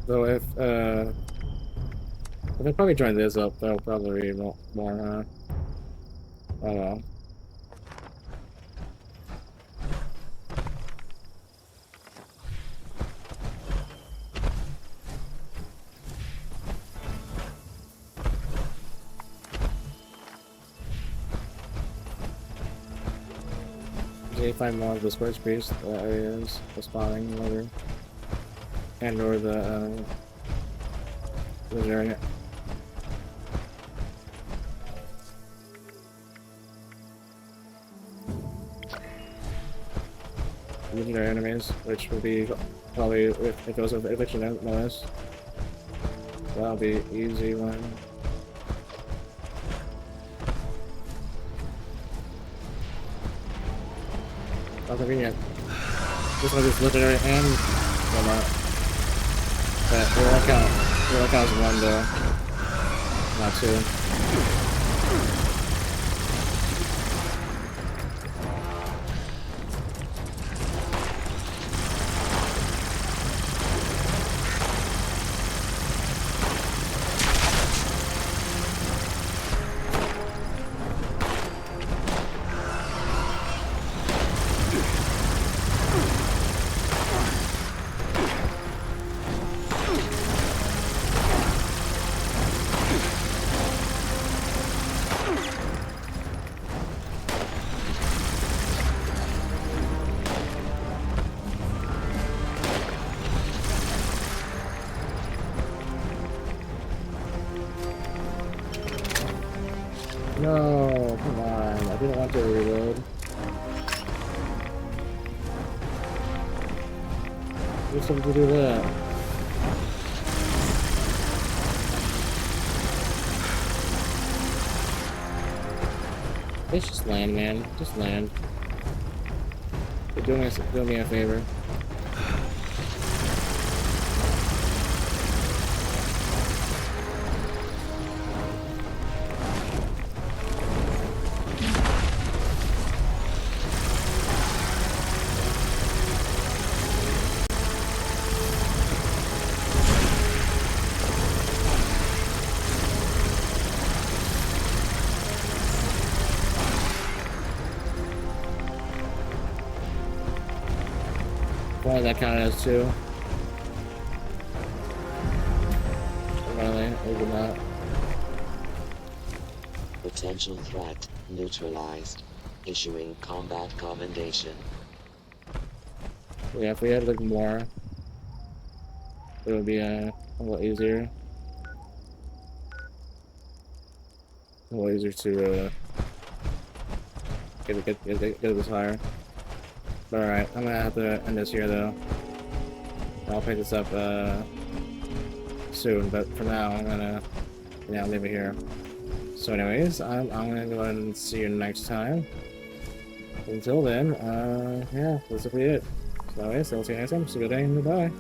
So if I probably join this up, that'll probably be more I don't know. You find more of the square space areas, the spawning or and/or the area. Legendary enemies, which will be probably if it goes with eviction notice. That'll be easy one. How convenient. This one is legendary and whatnot. But it won't count. It won't count as one though. Not two. No, come on. I didn't want to reload. There's something to do that. Let's just land, man. Just land. You're doing me a favor. Well, that counted as 2. Finally, open that. Potential threat neutralized. Issuing combat commendation. Yeah, if we had like more, it would be a lot easier. A lot easier to get this higher. But alright, I'm gonna have to end this here though. I'll pick this up soon, but for now I'm gonna leave it here. So anyways, I'm gonna go ahead and see you next time. Until then, yeah, this will be it. So anyways, I'll see you next time. So good day and goodbye.